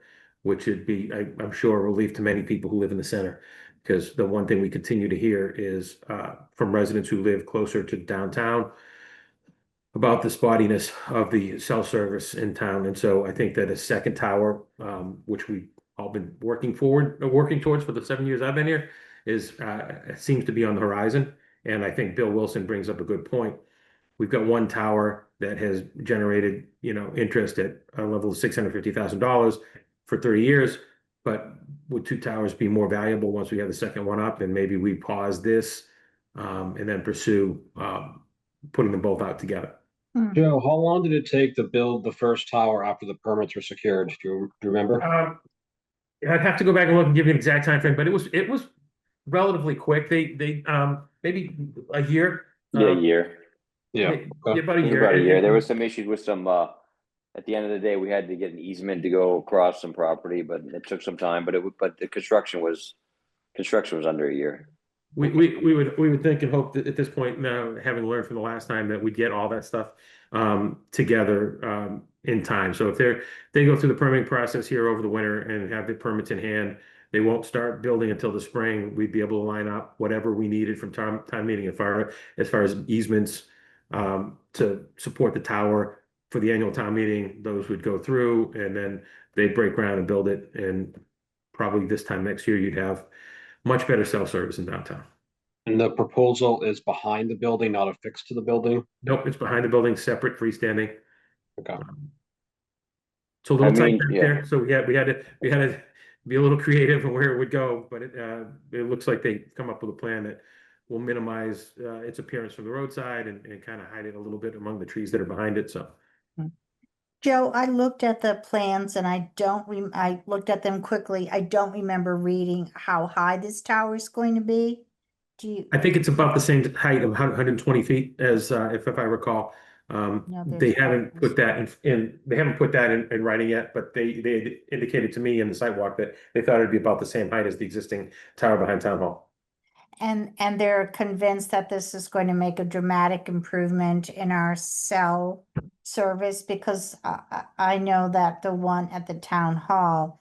which would be, I'm sure, a relief to many people who live in the center. Because the one thing we continue to hear is from residents who live closer to downtown about the spottiness of the cell service in town. And so I think that a second tower, which we've all been working towards for the 7 years I've been here, seems to be on the horizon. And I think Bill Wilson brings up a good point. We've got one tower that has generated, interest at a level of $650,000 for 30 years. But would two towers be more valuable once we have the second one up? And maybe we pause this and then pursue putting them both out together. Joe, how long did it take to build the first tower after the permits were secured? Do you remember? I'd have to go back and look and give you an exact time frame, but it was relatively quick. They maybe a year. Yeah, a year. Yeah. About a It was year. about a year. There was some issues with some, at the end of the day, we had to get an easement to go across some property, but it took some time, but the construction was under a year. We would think and hope that at this point now, having learned from the last time, that we'd get all that stuff together in time. So if they go through the permitting process here over the winter and have the permits in hand, they won't start building until the spring. We'd be able to line up whatever we needed from time meeting as far as easements to support the tower for the annual town meeting. Those would go through, and then they'd break ground and build it. And probably this time next year, you'd have much better cell service in downtown. And the proposal is behind the building, not affixed to the building? Nope, it's behind the building, separate, freestanding. Okay. It's a little I tight mean, back yeah. there, so we had to be a little creative on where it would go, but it looks like they come up with a plan that will minimize its appearance from the roadside and kind of hide it a little bit among the trees that are behind it. So Joe, I looked at the plans and I looked at them quickly. I don't remember reading how high this tower is going to be. Do you? I think it's about the same height of 120 feet as if I recall. No, They there's haven't no- put that in writing yet, but they indicated to me in the sidewalk that they thought it'd be about the same height as the existing tower behind Town Hall. And they're convinced that this is going to make a dramatic improvement in our cell service, because I know that the one at the town hall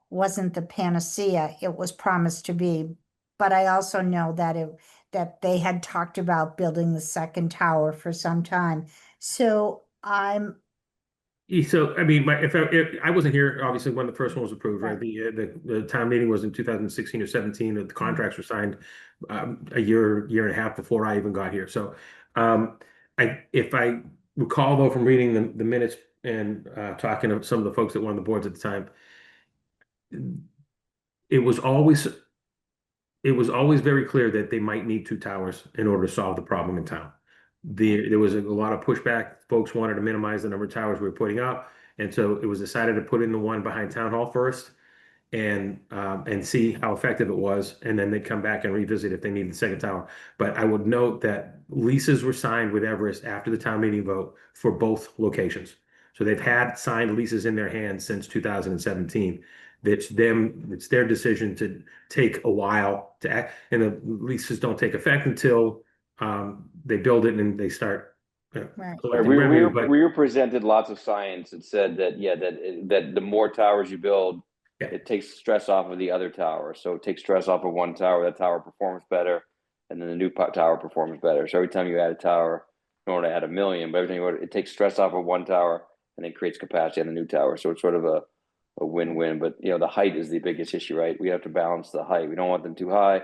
wasn't the panacea it was promised to be. But I also know that they had talked about building the second tower for some time. So So, I mean, if I wasn't here, obviously, when the first one was approved, right? The town meeting was in 2016 or 17, and the contracts were signed a year and a half before I even got here. So, if I recall though from reading the minutes and talking to some of the folks that were on the boards at the time, it was always very clear that they might need two towers in order to solve the problem in town. there was a lot of pushback. Folks wanted to minimize the number of towers we were putting up. And so it was decided to put in the one behind Town Hall first and see how effective it was. And then they'd come back and revisit if they needed the second tower. But I would note that leases were signed with Everest after the town meeting vote for both locations. So they've had signed leases in their hands since 2017. It's their decision to take a while to act, and the leases don't take effect until they build it and they start Right. collecting revenue. But We were presented lots of science that said that, yeah, that the more towers you build, Yeah. it takes stress off of the other tower. So it takes stress off of one tower, that tower performs better, and then the new tower performs better. So every time you add a tower, in order to add 1 million, but every time you it takes stress off of one tower and then creates capacity on the new tower. So it's sort of a win-win. But you know, the height is the biggest issue, right? We have to balance the height. We don't want them too high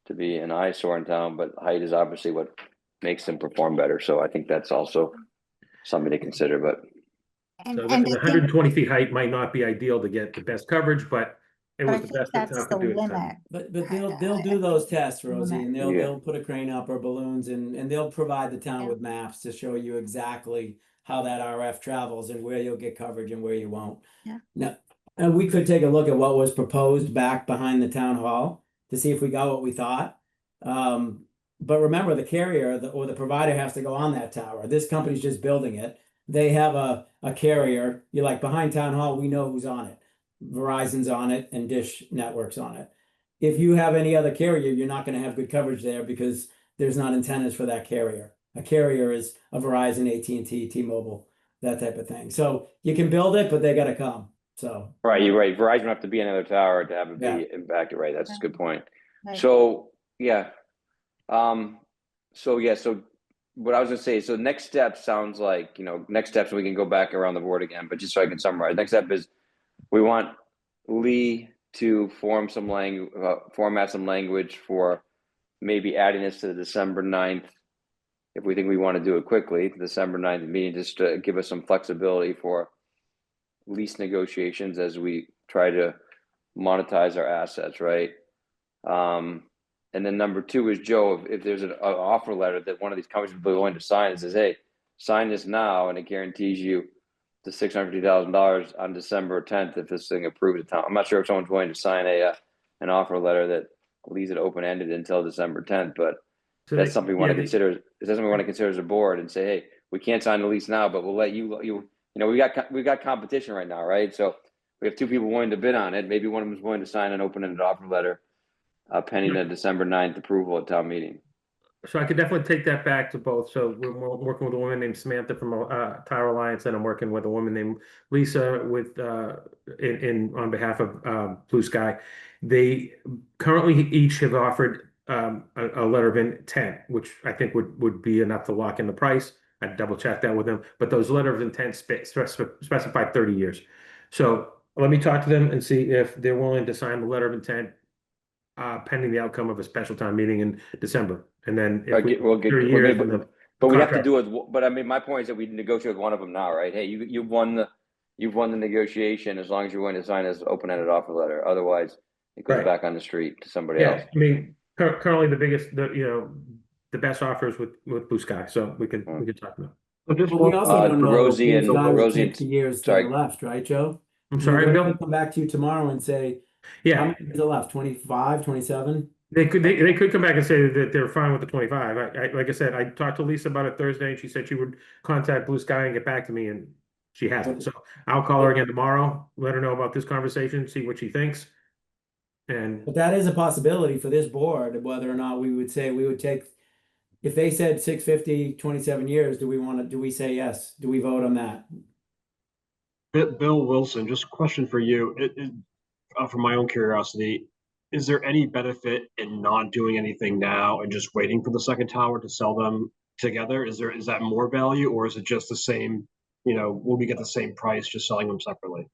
to be an eyesore in town, but height is obviously what makes them perform better. So I think that's also something to consider. But so And the 120 feet height might not be ideal to get the best coverage, but it I was the think best that that's town the could do at the time. limit. But they'll do those tests, Rosie, and Yeah. they'll put a crane up or balloons and they'll provide the town Yeah. with maps to show you exactly how that RF travels and where you'll get coverage and where you won't. Yeah. Now, and we could take a look at what was proposed back behind the town hall to see if we got what we thought. But remember, the carrier or the provider has to go on that tower. This company's just building it. They have a carrier. You're like behind town hall, we know who's on it. Verizon's on it and Dish Network's on it. If you have any other carrier, you're not going to have good coverage there because there's not antennas for that carrier. A carrier is a Verizon, AT&T, T-Mobile, that type of thing. So you can build it, but they got to come. So right, you're right. Verizon have to be another tower to have it Yeah. be impacted. Right, that's a good point. Right. So yeah, so what I was gonna say. So next step sounds like, you know, next steps we can go back around the board again, but just so I can summarize, next step is we want Lee to format some language for maybe adding this to the December 9th, if we think we want to do it quickly, December 9th meeting, just to give us some flexibility for lease negotiations as we try to monetize our assets, right? And then number 2 is, Joe, if there's an offer letter that one of these companies would be willing to sign, it says, hey, sign this now, and it guarantees you the $650,000 on December 10th if this thing approves the town. I'm not sure if someone's willing to sign an offer letter that leaves it open-ended until December 10th, but So that's they- something we want yeah, to consider. Is that something we want to consider as a board and say, hey, we can't sign the lease now, but we'll let you know, we got competition right now, right? So we have 2 people willing to bid on it. Maybe one of them is willing to sign an open-ended offer letter pending the December 9th approval at town meeting. So I could definitely take that back to both. So we're working with a woman named Samantha from Tower Alliance, and I'm working with a woman named Lisa with on behalf of Blue Sky. They currently each have offered a letter of intent, which I think would be enough to lock in the price. I'd double check that with them, but those letter of intent specify 30 years. So let me talk to them and see if they're willing to sign the letter of intent pending the outcome of a special town meeting in December. And then if We'll get, 30 we'll years, get- then but we have to contract. do it. But I mean, my point is that we negotiate with one of them now, right? Hey, you've won the negotiation as long as you're willing to sign this open-ended offer letter. Otherwise, it goes Right. back on the street to somebody Yeah, else. I mean, currently the best offers with Blue Sky, so we can talk about. So just but we also don't know. Rosie if and- Sky would Rosie take and- the years that sorry. are left, right, Joe? I'm sorry, They're Bill? gonna come back to you tomorrow and say, how Yeah, many years are left? 25, 27? they could come back and say that they're fine with the 25. Like I said, I talked to Lisa about it Thursday, and she said she would contact Blue Sky and get back to me, and she hasn't. So I'll call her again tomorrow, let her know about this conversation, see what she thinks. And But that is a possibility for this board, whether or not we would say we would take, if they said 650, 27 years, do we say yes? Do we vote on that? Bill Wilson, just a question for you. From my own curiosity, is there any benefit in not doing anything now and just waiting for the second tower to sell them together? Is that more value, or is it just the same, will we get the same price just selling them separately?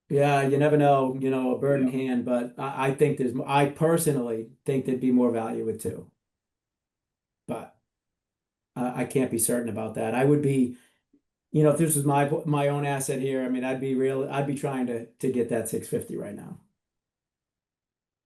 Yeah, you never know, a bird in hand, but I personally think there'd be more value with 2. But I can't be certain about that. I would be, if this was my own asset here, I mean, I'd be trying to get that 650 right now.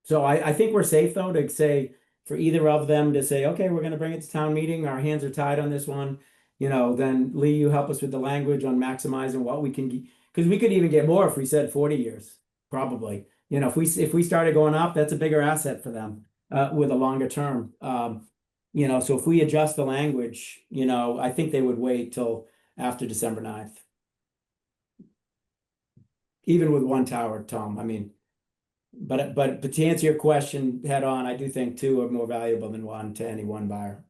So I think we're safe though to say for either of them to say, okay, we're gonna bring it to town meeting, our hands are tied on this one. Then Lee, you help us with the language on maximizing what we can, because we could even get more if we said 40 years, probably. If we started going up, that's a bigger asset for them, with a longer term. So if we adjust the language, I think they would wait till after December 9th. Even with one tower, Tom, I mean, but to answer your question head on, I do think two are more valuable than one to any one buyer.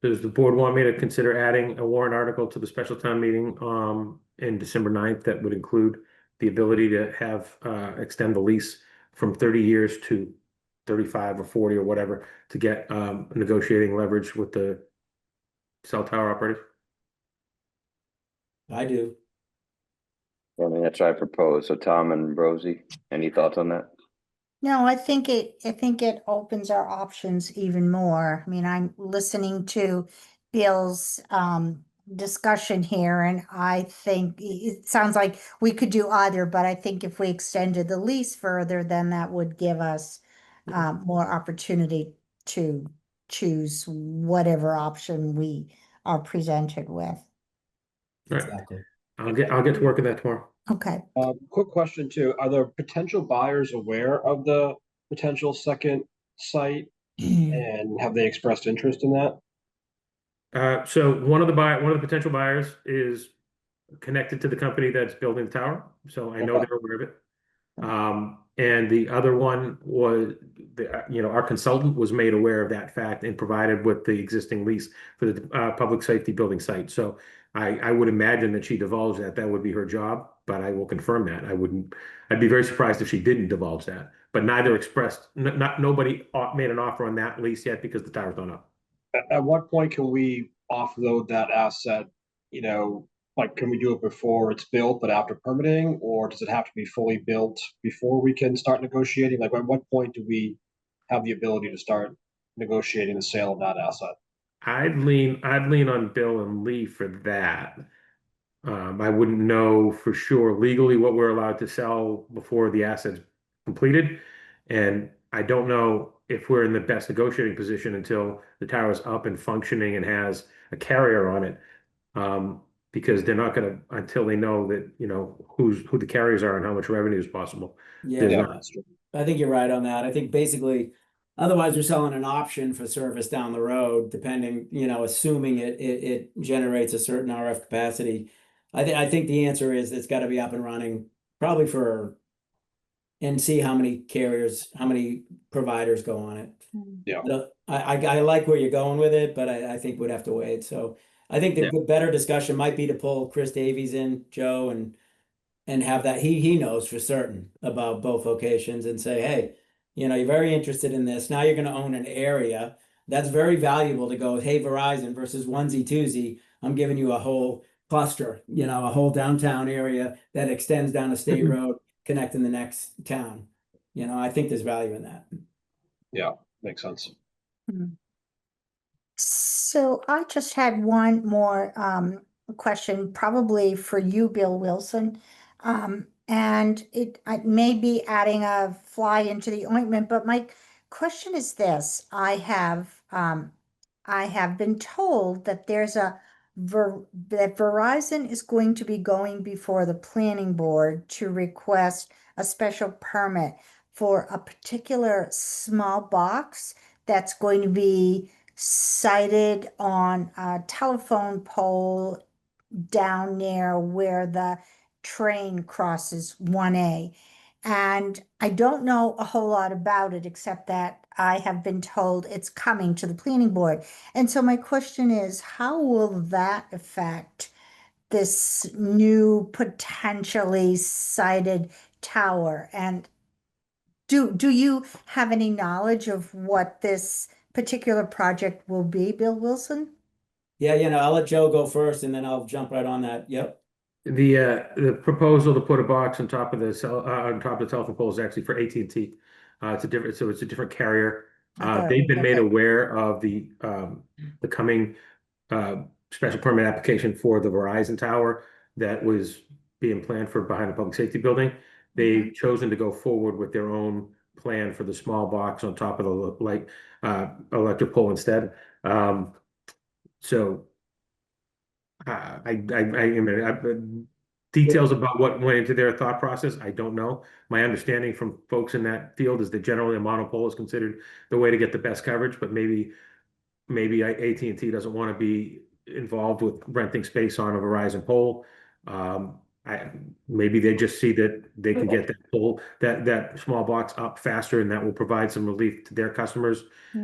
Does the board want me to consider adding a warrant article to the special town meeting in December 9th that would include the ability to have extend the lease from 30 years to 35 or 40 or whatever to get negotiating leverage with the cell tower operators? I do. I mean, that's what I propose. So Tom and Rosie, any thoughts on that? No, I think it opens our options even more. I mean, I'm listening to Bill's discussion here, and I think it sounds like we could do either, but I think if we extended the lease further, then that would give us more opportunity to choose whatever option we are presented with. Right. Exactly. I'll get to work on that tomorrow. Okay. Quick question too, are the potential buyers aware of the potential second site and have they expressed interest in that? So one of the potential buyers is connected to the company that's building the tower, so I know Okay. they're aware of it. And the other one was our consultant was made aware of that fact and provided with the existing lease for the public safety building site. So I would imagine that she divulged that. That would be her job, but I will confirm that. I'd be very surprised if she didn't divulge that. But neither expressed, nobody made an offer on that lease yet because the tower's not up. At what point can we offload that asset? Like, can we do it before it's built, but after permitting, or does it have to be fully built before we can start negotiating? Like, at what point do we have the ability to start negotiating the sale of that asset? I'd lean on Bill and Lee for that. I wouldn't know for sure legally what we're allowed to sell before the asset's completed. And I don't know if we're in the best negotiating position until the tower's up and functioning and has a carrier on it. Because they're not gonna, until they know that, who the carriers are and how much revenue is possible. There's Yeah, not. That's true. I think you're right on that. I think basically, otherwise we're selling an option for service down the road, depending, assuming it generates a certain RF capacity. I think the answer is it's got to be up and running probably and see how many providers go on it. Yeah. I like where you're going with it, but I think we'd have to wait. So I think the better discussion might be to pull Chris Davies in, Joe, and have that he knows for certain about both locations and say, hey, you're very interested in this. Now you're going to own an area that's very valuable to go, hey, Verizon versus onesie twosie. I'm giving you a whole cluster, a whole downtown area that extends down a state road connecting the next town. I think there's value in that. Yeah, makes sense. So I just had one more question, probably for you, Bill Wilson. And I may be adding a fly into the ointment, but my question is this. I have been told that that Verizon is going to be going before the planning board to request a special permit for a particular small box that's going to be sited on a telephone pole down near where the train crosses 1A. And I don't know a whole lot about it, except that I have been told it's coming to the planning board. And so my question is, how will that affect this new potentially sited tower? And do you have any knowledge of what this particular project will be, Bill Wilson? Yeah, I'll let Joe go first and then I'll jump right on that. Yep. The proposal to put a box on top of the telephone pole is actually for AT&T. It's a different carrier. They've been made aware of the coming special permit application for the Verizon tower that was being planned for behind the public safety building. They've chosen to go forward with their own plan for the small box on top of the light electric pole instead. So details about what went into their thought process, I don't know. My understanding from folks in that field is that generally a monopole is considered the way to get the best coverage, but maybe AT&T doesn't want to be involved with renting space on a Verizon pole. Maybe they just see that they can get that pole, that small box up faster, and that will provide some relief to their customers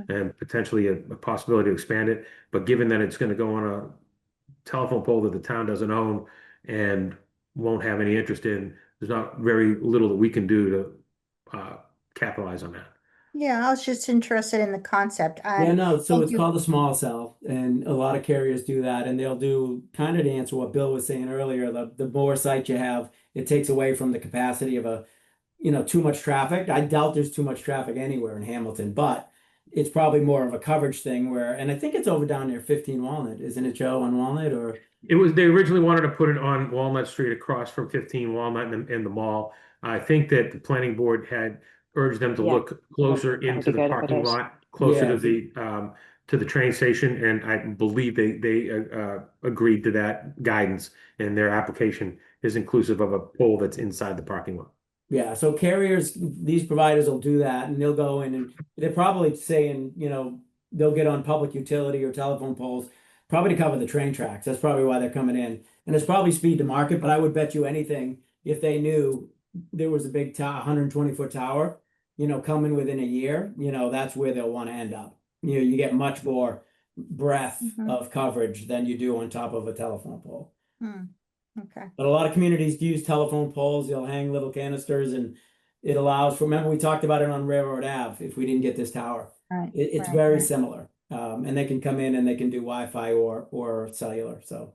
and potentially a possibility to expand it. But given that it's going to go on a telephone pole that the town doesn't own and won't have any interest in, there's not very little that we can do to capitalize on that. Yeah, I was just interested in the concept. Yeah, no, so thank it's you. called a small cell, and a lot of carriers do that, and they'll do kind of to answer what Bill was saying earlier, the more sites you have, it takes away from the capacity of too much traffic. I doubt there's too much traffic anywhere in Hamilton, but it's probably more of a coverage thing where, and I think it's over down near 15 Walnut, isn't it, Joe, on Walnut, or? They originally wanted to put it on Walnut Street across from 15 Walnut in the mall. I think that the planning board had urged them to look closer into the parking lot, closer to the train station, and I believe they agreed to that guidance, and their application is inclusive of a pole that's inside the parking lot. Yeah, so carriers, these providers will do that, and they'll go in and they're probably saying, they'll get on public utility or telephone poles, probably to cover the train tracks. That's probably why they're coming in. And it's probably speed to market, but I would bet you anything, if they knew there was a big 120-foot tower, coming within a year, that's where they'll want to end up. You get much more breadth of coverage than you do on top of a telephone pole. Okay. But a lot of communities use telephone poles. They'll hang little canisters, and it allows for, remember we talked about it on Railroad Ave, if we didn't get this tower. Right. It's very similar. And they can come in and they can do Wi-Fi or cellular, so.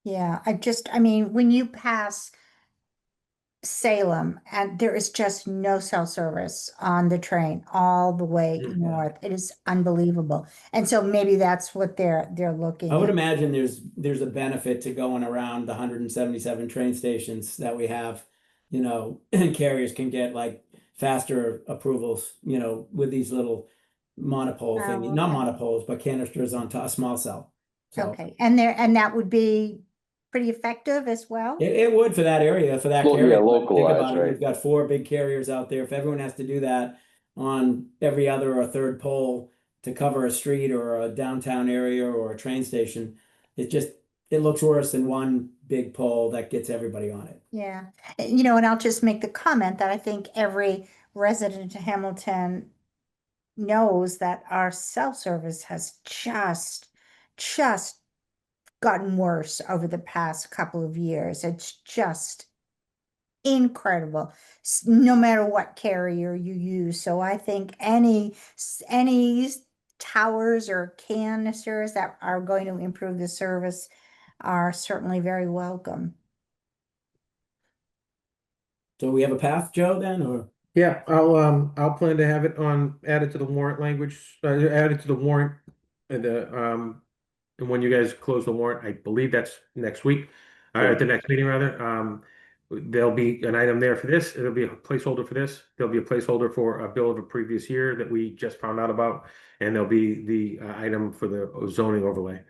Yeah, I mean, when you pass Salem, and there is just no cell service on the train all the way north. It is unbelievable. And so maybe that's what they're looking I would at. imagine there's a benefit to going around the 177 train stations that we have, and carriers can get like faster approvals, with these little monopole thing, not monopoles, but canisters on top, small cell. So Okay, and that would be pretty effective as well? it would for that area, for that Well, carrier. yeah, But think localized, about it, right? we've got 4 big carriers out there. If everyone has to do that on every other or third pole to cover a street or a downtown area or a train station, it looks worse than one big pole that gets everybody on it. Yeah, and I'll just make the comment that I think every resident of Hamilton knows that our cell service has just gotten worse over the past couple of years. It's just incredible, no matter what carrier you use. So I think any towers or canisters that are going to improve the service are certainly very welcome. So we have a path, Joe, then, or? Yeah, I'll plan to have it added to the warrant language, added to the warrant, and when you guys close the warrant, I believe that's next week, at the next meeting rather. There'll be an item there for this. It'll be a placeholder for this. There'll be a placeholder for a bill of a previous year that we just found out about, and there'll be the item for the zoning overlay.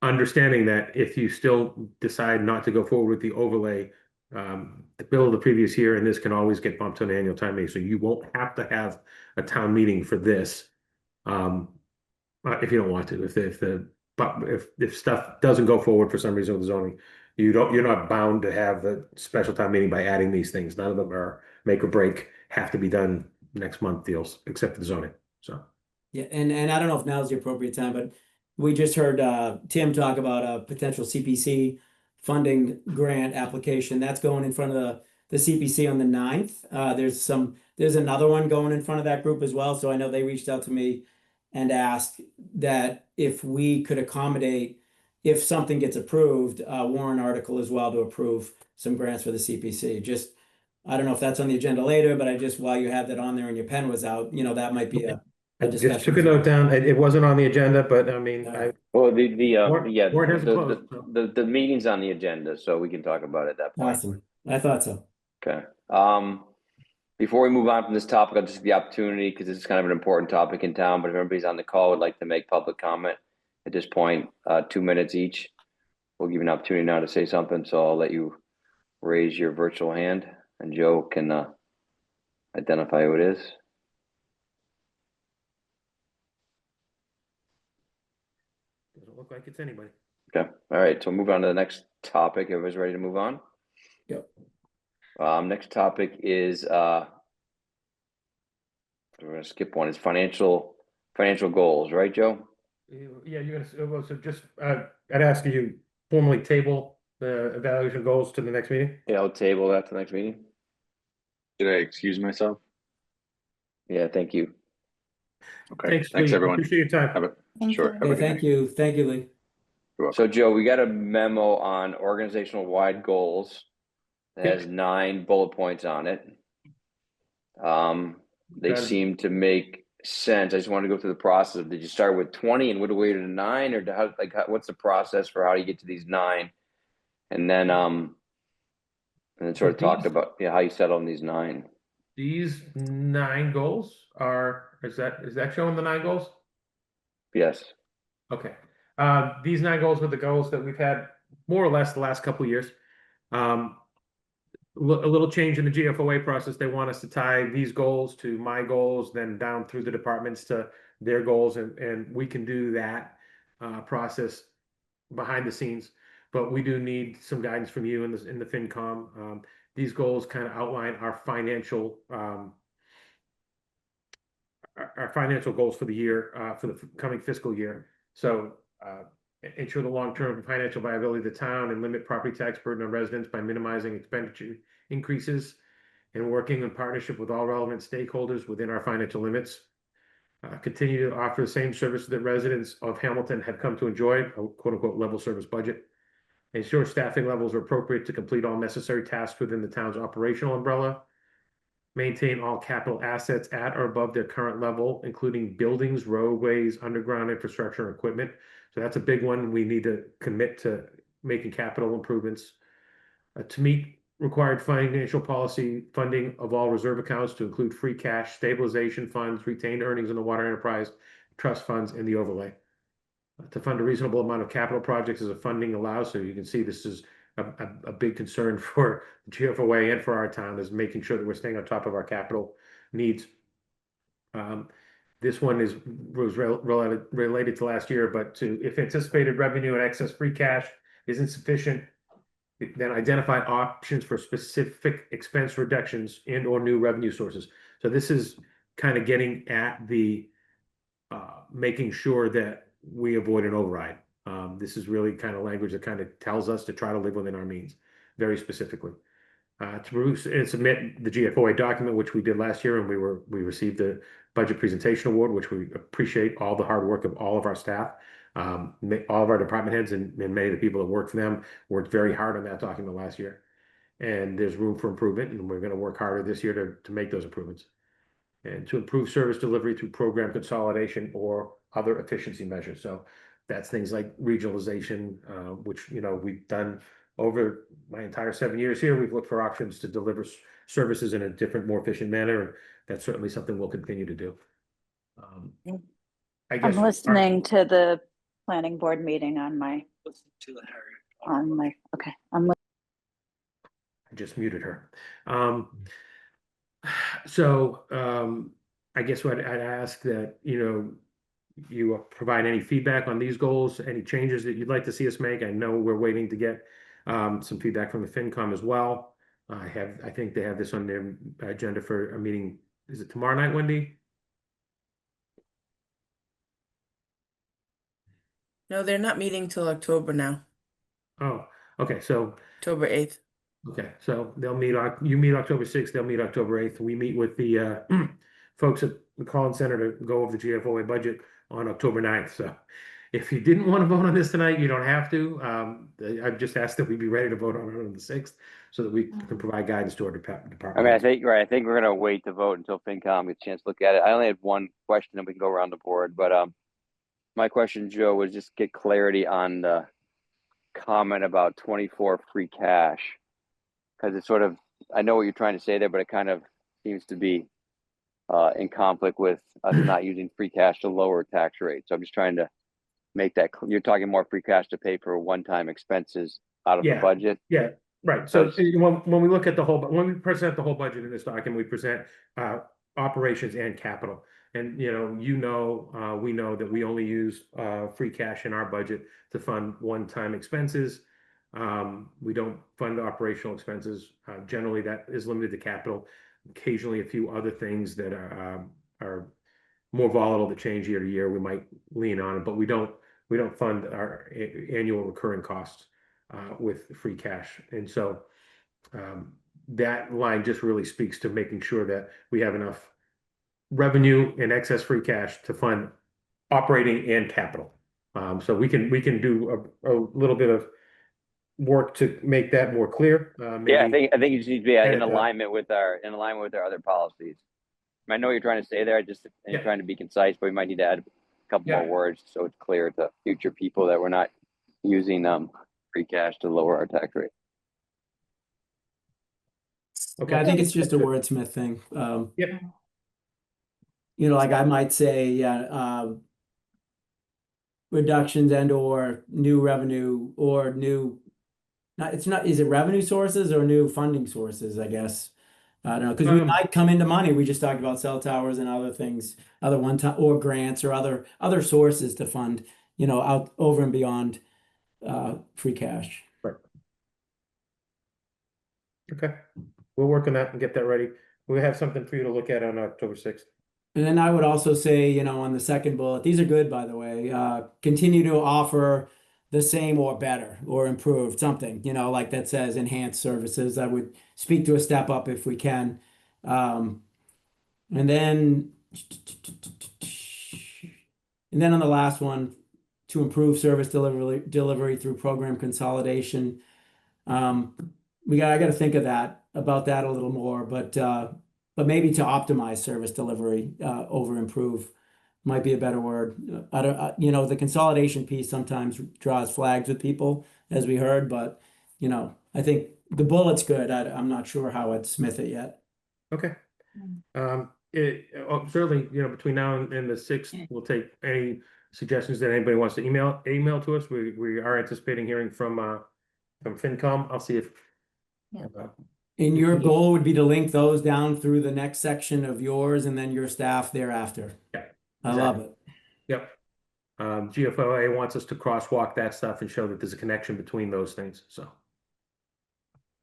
Understanding that if you still decide not to go forward with the overlay, the bill of the previous year and this can always get bumped to an annual town meeting, so you won't have to have a town meeting for this. If you don't want to, if stuff doesn't go forward for some reason with the zoning, you're not bound to have the special town meeting by adding these things. None of them are make or break, have to be done next month deals, except for the zoning, so. Yeah, and I don't know if now's the appropriate time, but we just heard Tim talk about a potential CPC funding grant application that's going in front of the CPC on the 9th. There's another one going in front of that group as well. So I know they reached out to me and asked that if we could accommodate, if something gets approved, a warrant article as well to approve some grants for the CPC. I don't know if that's on the agenda later, but while you have that on there and your pen was out, that might be a discussion. I just took a note down. It wasn't on the agenda, but I mean, Well, warrant hasn't closed, so. the meeting's on the agenda, so we can talk about it at that point. Awesome. I thought so. Okay. Before we move on from this topic, I'll just give the opportunity, because this is kind of an important topic in town, but if everybody's on the call would like to make public comment at this point, 2 minutes each. We'll give you an opportunity now to say something, so I'll let you raise your virtual hand and Joe can identify who it is. Doesn't look like it's anybody. Okay, all right, so move on to the next topic. Everybody's ready to move on? Yep. Next topic is we're gonna skip one. It's financial goals, right, Joe? Yeah, you're gonna, well, so just, I'd ask you formally table the evaluation goals to the next meeting. Yeah, I'll table that to the next meeting. Did I excuse myself? Yeah, thank you. Okay, thanks Lee. everyone. Appreciate your time. Have a, Thank sure. you. Have a Okay, good thank night. you. Thank you, Lee. You're welcome. So Joe, we got a memo on organizational wide goals. It Yep. has 9 bullet points on it. They Got it. seem to make sense. I just wanted to go through the process of, did you start with 20 and whittle away to 9, or what's the process for how you get to these 9? And then sort of talked these- about how you settle on these 9. These 9 goals are, is that showing the 9 goals? Yes. Okay. These 9 goals were the goals that we've had more or less the last couple of years. A little change in the GFOA process. They want us to tie these goals to my goals, then down through the departments to their goals, and we can do that process behind the scenes. But we do need some guidance from you in the FinCom. These goals kind of outline our financial goals for the year, for the coming fiscal year. So ensure the long-term financial viability of the town and limit property tax burden on residents by minimizing expenditure increases and working in partnership with all relevant stakeholders within our financial limits. Continue to offer the same services that residents of Hamilton have come to enjoy, a quote-unquote level service budget. Ensure staffing levels are appropriate to complete all necessary tasks within the town's operational umbrella. Maintain all capital assets at or above their current level, including buildings, roadways, underground infrastructure, and equipment. So that's a big one. We need to commit to making capital improvements. To meet required financial policy funding of all reserve accounts to include free cash, stabilization funds, retained earnings in the water enterprise, trust funds, and the overlay. To fund a reasonable amount of capital projects as a funding allows. So you can see this is a big concern for GFOA and for our town, is making sure that we're staying on top of our capital needs. This one was related to last year, but if anticipated revenue and excess free cash is insufficient, then identify options for specific expense reductions and or new revenue sources. So this is kind of getting at the making sure that we avoid an override. This is really kind of language that kind of tells us to try to live within our means, very specifically. To produce and submit the GFOA document, which we did last year, and we received the budget presentation award, which we appreciate all the hard work of all of our staff. All of our department heads and many of the people that work for them worked very hard on that document last year. And there's room for improvement, and we're going to work harder this year to make those improvements. And to improve service delivery through program consolidation or other efficiency measures. So that's things like regionalization, which we've done over my entire 7 years here. We've looked for options to deliver services in a different, more efficient manner. And that's certainly something we'll continue to do. I guess I'm listening to the planning board meeting on my, okay. I just muted her. I guess what I'd ask that, you provide any feedback on these goals, any changes that you'd like to see us make. I know we're waiting to get some feedback from the FinCom as well. I think they have this on their agenda for a meeting. Is it tomorrow night, Wendy? No, they're not meeting till October now, Oh, okay. So October 8th. okay, so they'll meet, you meet October 6th, they'll meet October 8th. We meet with the folks at the Collins Center to go over the GFOA budget on October 9th. So if you didn't want to vote on this tonight, you don't have to. I've just asked that we be ready to vote on it on the 6th so that we can provide guidance to our department. I mean, I think we're going to wait to vote until FinCom gets a chance to look at it. I only had one question and we can go around the board, but my question, Joe, was just get clarity on the comment about 24 free cash. Because it's sort of, I know what you're trying to say there, but it kind of seems to be in conflict with us not using free cash to lower tax rate. So I'm just trying to make that, you're talking more free cash to pay for one-time expenses out of the Yeah. budget? Yeah, right. So when we look at the whole, when we present the whole budget in this document, we present operations and capital. And we know that we only use free cash in our budget to fund one-time expenses. We don't fund operational expenses. Generally, that is limited to capital. Occasionally, a few other things that are more volatile to change year to year, we might lean on it, but we don't fund our annual recurring costs with free cash. And so that line just really speaks to making sure that we have enough revenue and excess free cash to fund operating and capital. So we can do a little bit of work to make that more clear. Yeah, I maybe think you just need to be in edit that. alignment with our other policies. I know what you're trying to say there. And Yeah. you're trying to be concise, but we might need to add a couple Yeah. more words so it's clear to future people that we're not using free cash to lower our tax rate. Okay. Yeah, I think it's just a wordsmith thing. Yeah. Like I might say, reductions and or new revenue or is it revenue sources or new funding sources, I guess. I don't know, because we might come into money. We just talked about cell towers and other things, other one-time or grants or other sources to fund, out over and beyond free cash. Right. Okay. We'll work on that and get that ready. We'll have something for you to look at on October 6th. And then I would also say, on the second bullet, these are good, by the way, continue to offer the same or better or improved something, like that says enhanced services. I would speak to a step up if we can. And then on the last one, to improve service delivery through program consolidation. I got to think about that a little more, but maybe to optimize service delivery over improve might be a better word. I don't, the consolidation piece sometimes draws flags with people, as we heard, but I think the bullet's good. I'm not sure how I'd smith it yet. Okay. Certainly, between now and the 6th, we'll take any suggestions that anybody wants to email to us. We are anticipating hearing from FinCom. I'll see if. Yeah. And your goal would be to link those down through the next section of yours and then your staff thereafter. Yeah. I love it. Yep. GFOA wants us to crosswalk that stuff and show that there's a connection between those things.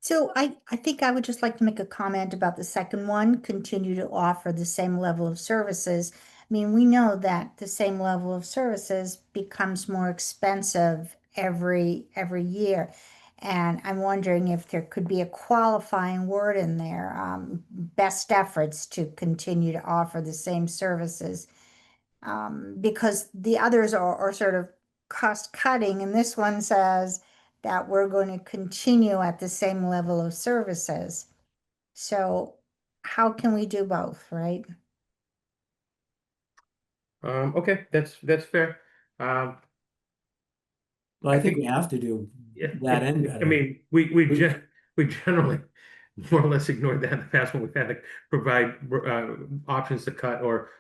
So I think I would just like to make a comment about the second one, continue to offer the same level of services. I mean, we know that the same level of services becomes more expensive every year. And I'm wondering if there could be a qualifying word in there, best efforts to continue to offer the same services. Because the others are sort of cost cutting, and this one says that we're going to continue at the same level of services. So how can we do both, right? Okay, that's fair. Well, I think we have to do that end better. I mean, we generally more or less ignored that in the past when we've had to provide options to cut or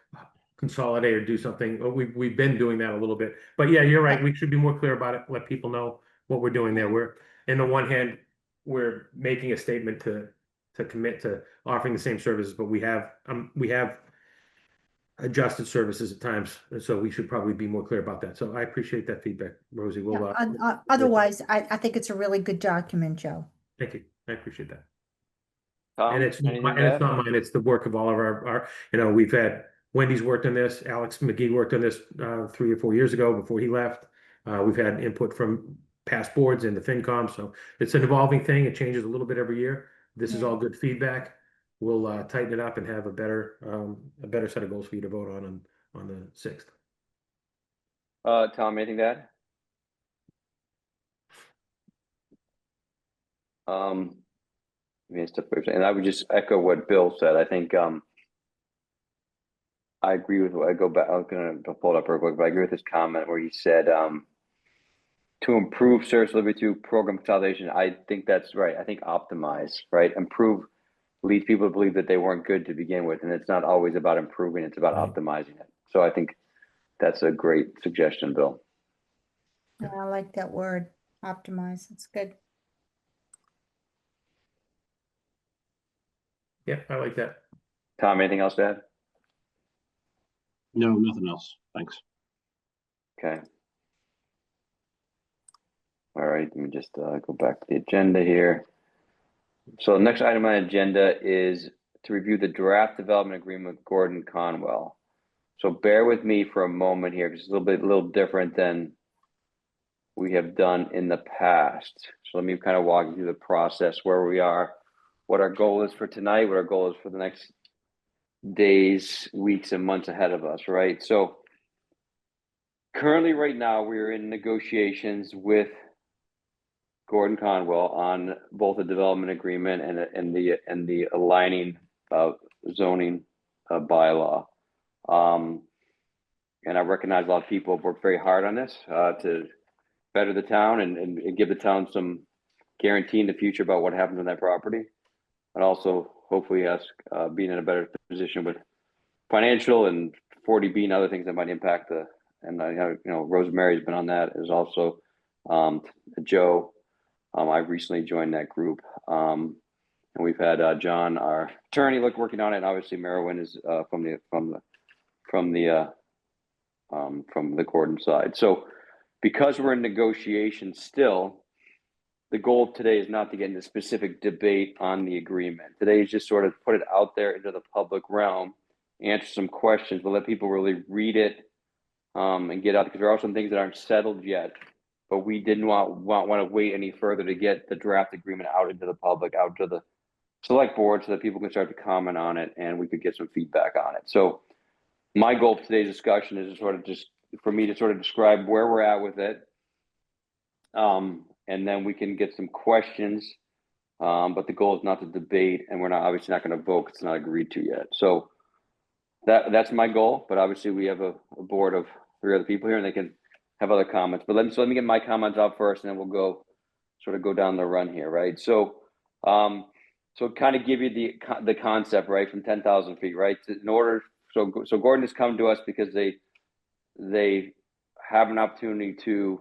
consolidate or do something. We've been doing that a little bit, but yeah, you're right. We should be more clear about it. Let people know what we're doing there. We're, on the one hand, we're making a statement to commit to offering the same services, but we have adjusted services at times, and so we should probably be more clear about that. So I appreciate that feedback, Rosie. We'll Otherwise, I think it's a really good document, Joe. thank you. I appreciate that. Tom, And it's not anything to add? mine, it's the work of all of our, we've had, Wendy's worked on this, Alex McGee worked on this 3 or 4 years ago before he left. We've had input from past boards and the FinCom, so it's an evolving thing. It changes a little bit every year. This is all good feedback. We'll tighten it up and have a better set of goals for you to vote on the 6th. Tom, anything to add? And I would just echo what Bill said. I think I agree with what I go back. I was going to pull it up real quick, but I agree with his comment where he said to improve service delivery through program consolidation. I think that's right. I think optimize, right? Improve leads people to believe that they weren't good to begin with, and it's not always about improving, it's about Right. optimizing it. So I think that's a great suggestion, Bill. Yeah, I like that word, optimize. It's good. Yeah, I like that. Tom, anything else to add? No, nothing else. Thanks. Okay. All right, let me just go back to the agenda here. So the next item on the agenda is to review the draft development agreement with Gordon Conwell. So bear with me for a moment here, because it's a little different than we have done in the past. So let me kind of walk you through the process, where we are, what our goal is for tonight, what our goal is for the next days, weeks, and months ahead of us, right? So currently, right now, we're in negotiations with Gordon Conwell on both the development agreement and the aligning zoning bylaw. And I recognize a lot of people have worked very hard on this to better the town and give the town some guarantee in the future about what happens on that property. And also hopefully us being in a better position with financial and 40B and other things that might impact and I have, Rosemary's been on that, as also Joe. I've recently joined that group. And we've had John, our attorney, working on it. And obviously Merwin is from the Gordon side. So because we're in negotiations still, the goal today is not to get into specific debate on the agreement. Today is just sort of put it out there into the public realm, answer some questions, but let people really read it and get out, because there are some things that aren't settled yet. But we didn't want to wait any further to get the draft agreement out into the public, out to the select board, so that people can start to comment on it and we could get some feedback on it. So my goal for today's discussion is sort of just for me to sort of describe where we're at with it. And then we can get some questions. But the goal is not to debate, and we're obviously not going to vote. It's not agreed to yet. So that's my goal. But obviously we have a board of 3 other people here, and they can have other comments. But let me get my comments out first, and then we'll go down the run here, right? So kind of give you the concept, right, from 10,000 feet, right? So Gordon has come to us because they have an opportunity to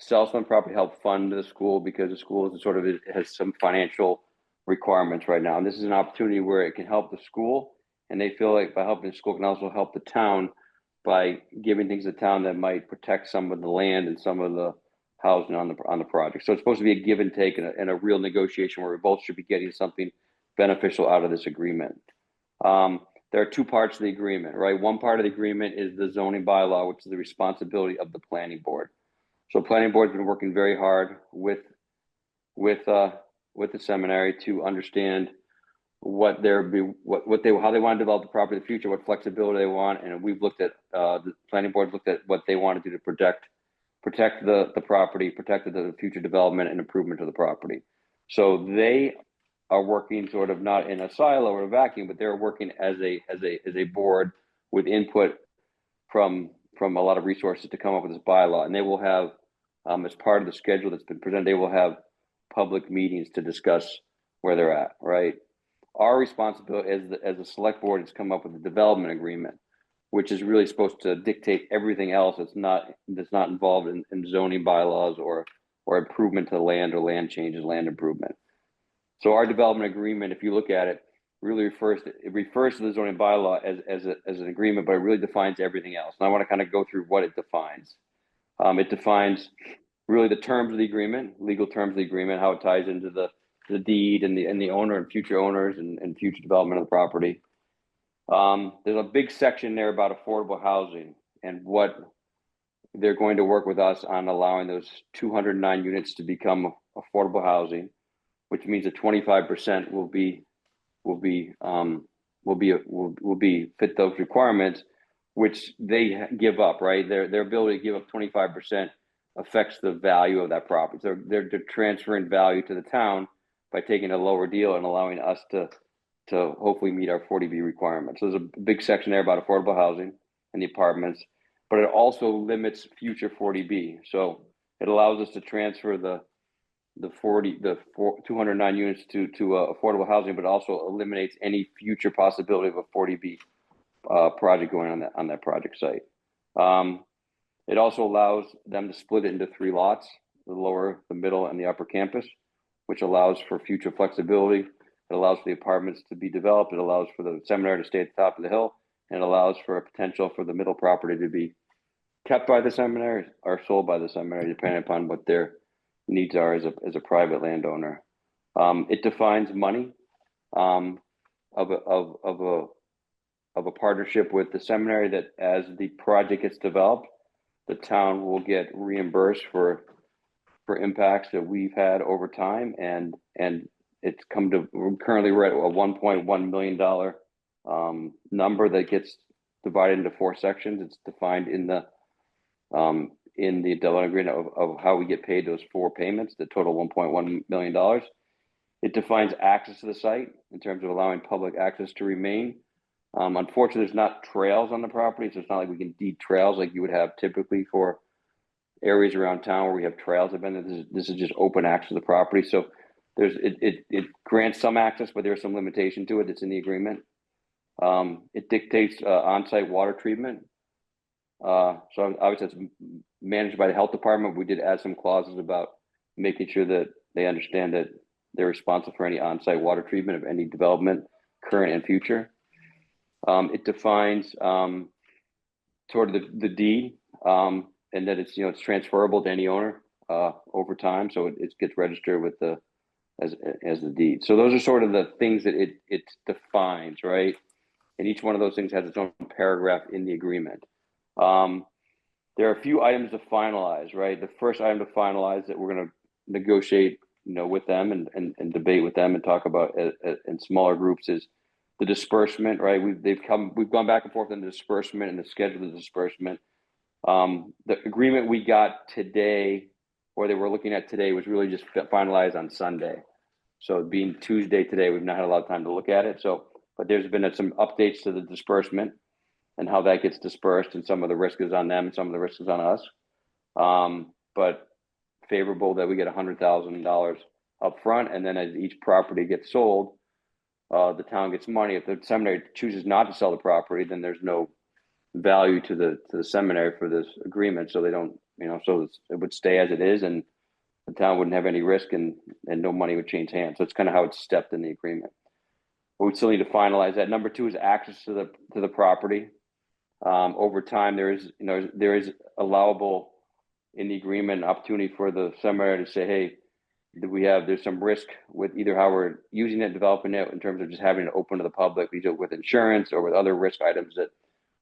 sell some property, help fund the school, because the school has some financial requirements right now. And this is an opportunity where it can help the school, and they feel like by helping the school can also help the town by giving things to the town that might protect some of the land and some of the housing on the project. So it's supposed to be a give and take and a real negotiation where we both should be getting something beneficial out of this agreement. There are 2 parts of the agreement, right? One part of the agreement is the zoning bylaw, which is the responsibility of the planning board. So planning board's been working very hard with the seminary to understand how they want to develop the property in the future, what flexibility they want, and we've looked at the planning board looked at what they want to do to protect the property, protect the future development and improvement of the property. So they are working sort of not in a silo or a vacuum, but they're working as a board with input from a lot of resources to come up with this bylaw. And they will have, as part of the schedule that's been presented, they will have public meetings to discuss where they're at, right? Our responsibility as a select board is to come up with a development agreement, which is really supposed to dictate everything else that's not involved in zoning bylaws or improvement to the land or land changes, land improvement. So our development agreement, if you look at it, really refers to the zoning bylaw as an agreement, but it really defines everything else. And I want to kind of go through what it defines. It defines really the terms of the agreement, legal terms of the agreement, how it ties into the deed and the owner and future owners and future development of the property. There's a big section there about affordable housing and what they're going to work with us on, allowing those 209 units to become affordable housing, which means that 25% will fit those requirements, which they give up, right? Their ability to give up 25% affects the value of that property. So they're transferring value to the town by taking a lower deal and allowing us to hopefully meet our 40B requirements. So there's a big section there about affordable housing and the apartments, but it also limits future 40B. So it allows us to transfer 209 units to affordable housing, but also eliminates any future possibility of a 40B project going on that project site. It also allows them to split it into 3 lots, the lower, the middle, and the upper campus, which allows for future flexibility. It allows for the apartments to be developed. It allows for the seminary to stay at the top of the hill, and it allows for a potential for the middle property to be kept by the seminary or sold by the seminary, depending upon what their needs are as a private landowner. It defines money of a partnership with the seminary that as the project gets developed, the town will get reimbursed for impacts that we've had over time, and it's come to currently we're at a $1.1 million number that gets divided into 4 sections. It's defined in the development agreement of how we get paid those 4 payments, the total $1.1 million. It defines access to the site in terms of allowing public access to remain. Unfortunately, there's not trails on the property, so it's not like we can deed trails like you would have typically for areas around town where we have trails. This is just open access to the property. So it grants some access, but there's some limitation to it. It's in the agreement. It dictates on-site water treatment. So obviously it's managed by the health department. We did add some clauses about making sure that they understand that they're responsible for any on-site water treatment of any development, current and future. It defines sort of the deed, and that it's it's transferable to any owner over time, so it gets registered with as the deed. So those are sort of the things that it defines, right? And each one of those things has its own paragraph in the agreement. There are a few items to finalize, right? The first item to finalize that we're going to negotiate, with them and debate with them and talk about in smaller groups is the disbursement, right? We've gone back and forth on the disbursement and the schedule of the disbursement. The agreement we got today, or that we're looking at today, was really just finalized on Sunday. So being Tuesday today, we've not had a lot of time to look at it. So, but there's been some updates to the disbursement and how that gets dispersed, and some of the risk is on them and some of the risk is on us. But favorable that we get $100,000 up front, and then as each property gets sold, the town gets money. If the seminary chooses not to sell the property, then there's no value to the seminary for this agreement. So they don't, so it would stay as it is, and the town wouldn't have any risk, and no money would change hands. So it's kind of how it's stepped in the agreement. But we still need to finalize that. Number 2 is access to the property. Over time, there is allowable in the agreement an opportunity for the seminary to say, hey, there's some risk with either how we're using it, developing it, in terms of just having it open to the public, either with insurance or with other risk items that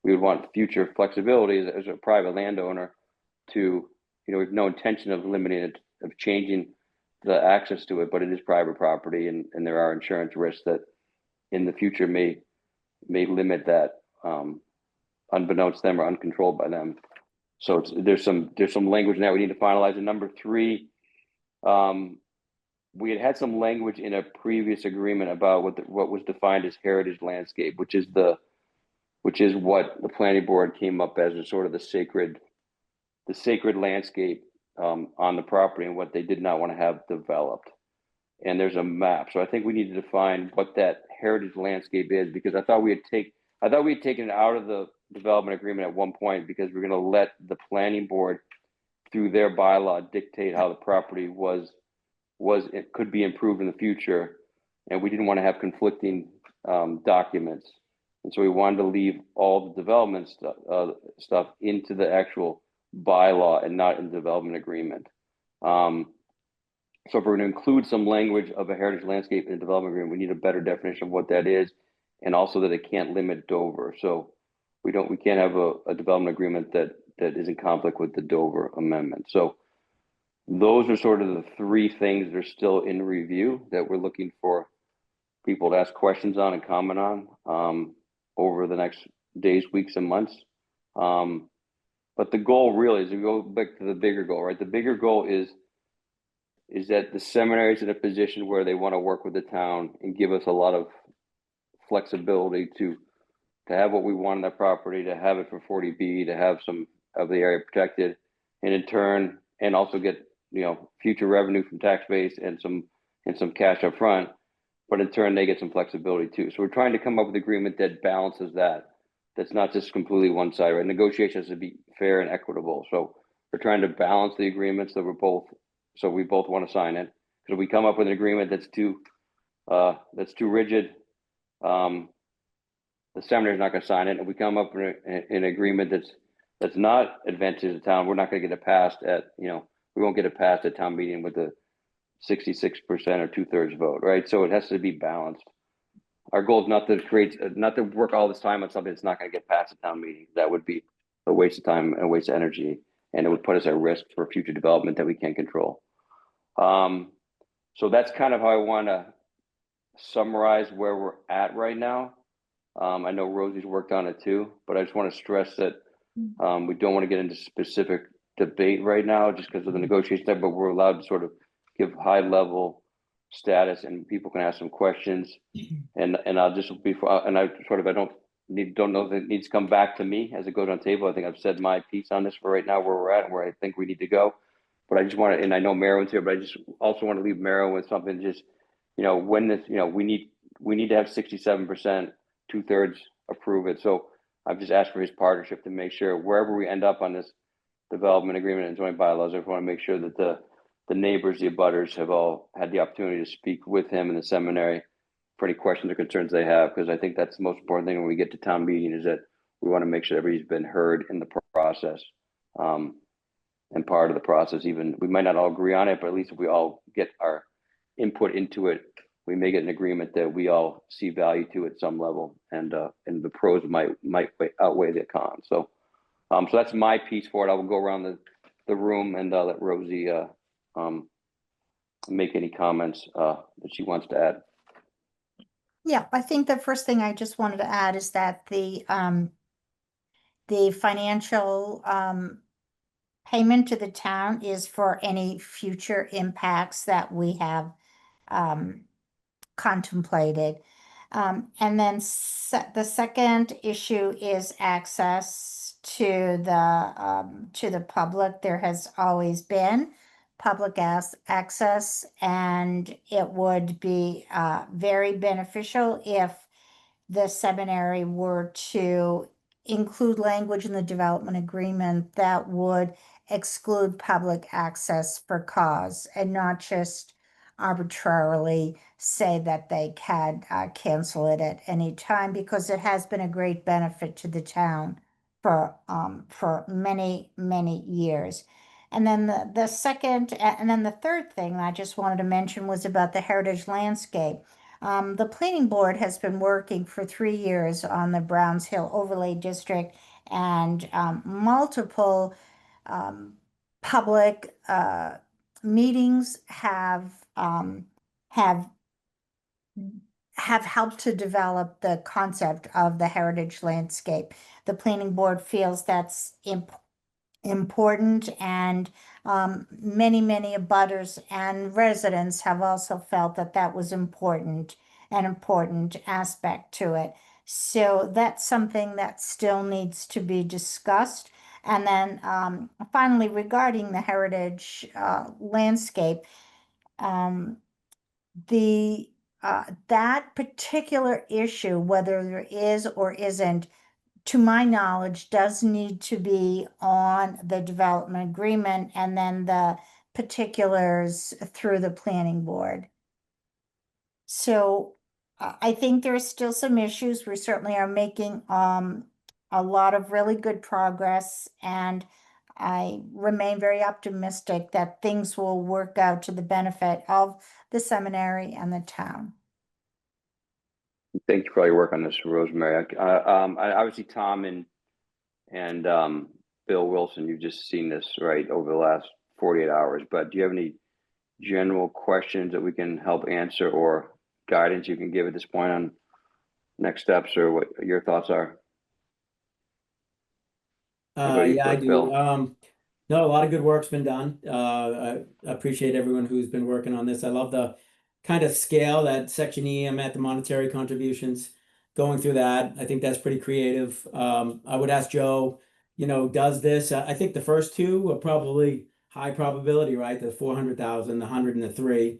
we would want future flexibility as a private landowner to, we have no intention of limiting it, of changing the access to it, but it is private property, and there are insurance risks that in the future may limit that, unbeknownst to them or uncontrolled by them. So there's some language in that we need to finalize. And number 3, we had some language in a previous agreement about what was defined as heritage landscape, which is what the planning board came up as sort of the sacred landscape on the property, and what they did not want to have developed. And there's a map. So I think we need to define what that heritage landscape is, because I thought we had taken it out of the development agreement at one point, because we're going to let the planning board, through their bylaw, dictate how the property it could be improved in the future, and we didn't want to have conflicting documents, and so we wanted to leave all the development stuff into the actual bylaw and not in the development agreement. So if we're going to include some language of a heritage landscape in the development agreement, we need a better definition of what that is, and also that it can't limit Dover. So we can't have a development agreement that is in conflict with the Dover Amendment. So those are sort of the 3 things that are still in review that we're looking for people to ask questions on and comment on over the next days, weeks, and months. But the goal really is to go back to the bigger goal, right? The bigger goal is that the seminary is in a position where they want to work with the town and give us a lot of flexibility to have what we want on that property, to have it for 40B, to have some of the area protected, and in turn, and also get future revenue from tax base and some cash up front, but in turn they get some flexibility too. So we're trying to come up with an agreement that balances that. That's not just completely one side, right? Negotiations has to be fair and equitable. So we're trying to balance the agreements that we both want to sign it. Because if we come up with an agreement that's too rigid, the seminary is not going to sign it. And we come up with an agreement that's not advantageous to the town, we're not going to get it passed we won't get it passed at town meeting with the 66% or 2/3 vote, right? So it has to be balanced. Our goal is not to work all this time on something that's not going to get passed at town meeting. That would be a waste of time and a waste of energy, and it would put us at risk for future development that we can't control. So that's kind of how I want to summarize where we're at right now. I know Rosie's worked on it too, but I just want to stress that we don't want to get into specific debate right now just because of the negotiation step, but we're allowed to sort of give high level status and people can ask some questions. And I'll just I don't know if it needs to come back to me as it goes on the table. I think I've said my piece on this for right now, where we're at and where I think we need to go. But I just want to, and I know Merowyn's here, but I just also want to leave Merowyn with something just, when this, we need to have 67%, 2/3 approve it. So I've just asked for his partnership to make sure wherever we end up on this development agreement and joint bylaws, I just want to make sure that the neighbors, the abutters have all had the opportunity to speak with him in the seminary for any questions or concerns they have, because I think that's the most important thing when we get to town meeting is that we want to make sure everybody's been heard in the process. And part of the process, even we might not all agree on it, but at least if we all get our input into it, we may get an agreement that we all see value to at some level, and the pros might outweigh the cons. So that's my piece for it. I will go around the room and let Rosie make any comments that she wants to add. Yeah, I think the first thing I just wanted to add is that the financial payment to the town is for any future impacts that we have contemplated. And then the second issue is access to the public. There has always been public access, and it would be very beneficial if the seminary were to include language in the development agreement that would exclude public access for cause, and not just arbitrarily say that they can cancel it at any time, because it has been a great benefit to the town for many, many years. And then the second, and then the third thing I just wanted to mention was about the heritage landscape. The planning board has been working for 3 years on the Browns Hill Overlay District, and multiple public meetings have helped to develop the concept of the heritage landscape. The planning board feels that's important, and many abutters and residents have also felt that that was an important aspect to it. So that's something that still needs to be discussed. And then finally, regarding the heritage landscape, that particular issue, whether there is or isn't, to my knowledge, does need to be on the development agreement, and then the particulars through the planning board. So I think there are still some issues. We certainly are making a lot of really good progress, and I remain very optimistic that things will work out to the benefit of the seminary and the town. Thank you for all your work on this, Rosemary. Obviously, Tom and Bill Wilson, you've just seen this right over the last 48 hours. But do you have any general questions that we can help answer, or guidance you can give at this point on next steps, or what your thoughts are? Yeah, I do. No, a lot of good work's been done. I appreciate everyone who's been working on this. I love the kind of scale that Section E at the monetary contributions, going through that. I think that's pretty creative. I would ask Joe, does this? I think the first two are probably high probability, right? The 400,000, the 100 and the 3.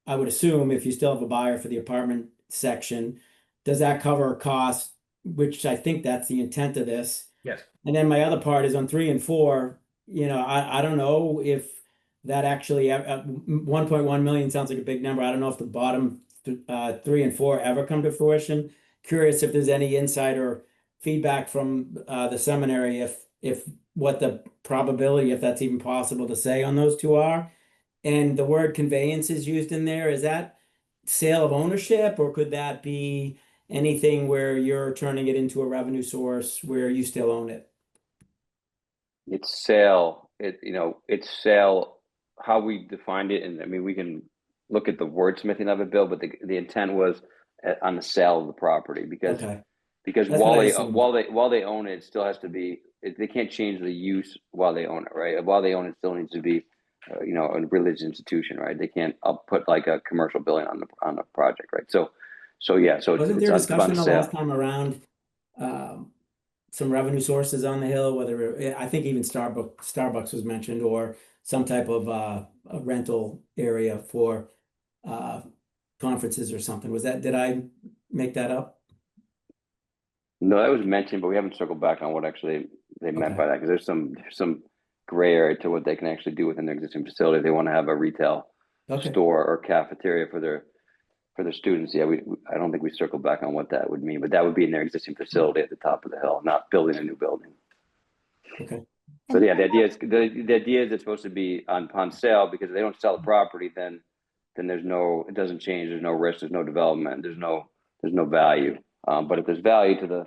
I would assume if you still have a buyer for the apartment section, does that cover costs, which I think that's the intent of this. Yes. And then my other part is on 3 and 4, I don't know if that actually, 1.1 million sounds like a big number. I don't know if the bottom 3 and 4 ever come to fruition. Curious if there's any insight or feedback from the seminary, if what the probability, if that's even possible to say on those two are. And the word conveyance is used in there. Is that sale of ownership, or could that be anything where you're turning it into a revenue source where you still own it? It's sale, it's sale, how we defined it, and I mean, we can look at the wordsmithing of it, Bill, but the intent was on the sale of the property, because Okay. because That's what while I they assumed. while they own it, it still has to be, they can't change the use while they own it, right? While they own it, still needs to be, a religious institution, right? They can't put like a commercial building on the project, right? So yeah, so Wasn't it's there on discussion the sale. last time around some revenue sources on the hill, whether I think even Starbucks was mentioned, or some type of a rental area for conferences or something? Did I make that up? No, that was mentioned, but we haven't circled back on what actually they meant Okay. by that, because there's some gray area to what they can actually do within their existing facility. If they want to have a retail Okay. store or cafeteria for their students. Yeah, I don't think we circled back on what that would mean, but that would be in their existing facility at the top of the hill, not building a new building. Okay. So yeah, the idea is it's supposed to be on sale, because if they don't sell the property, then it doesn't change. There's no risk. There's no development. There's no value. But if there's value to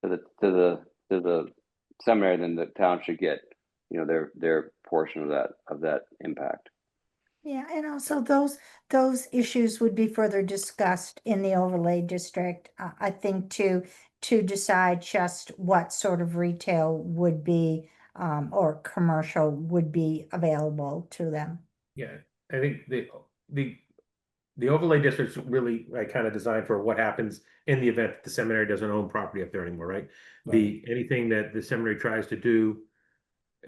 the seminary, then the town should get, their portion of that impact. Yeah, and also those issues would be further discussed in the overlay district, I think, to decide just what sort of retail would be or commercial would be available to them. Yeah, I think the overlay district's really like kind of designed for what happens in the event that the seminary doesn't own property up there anymore, right? Anything that the seminary tries to do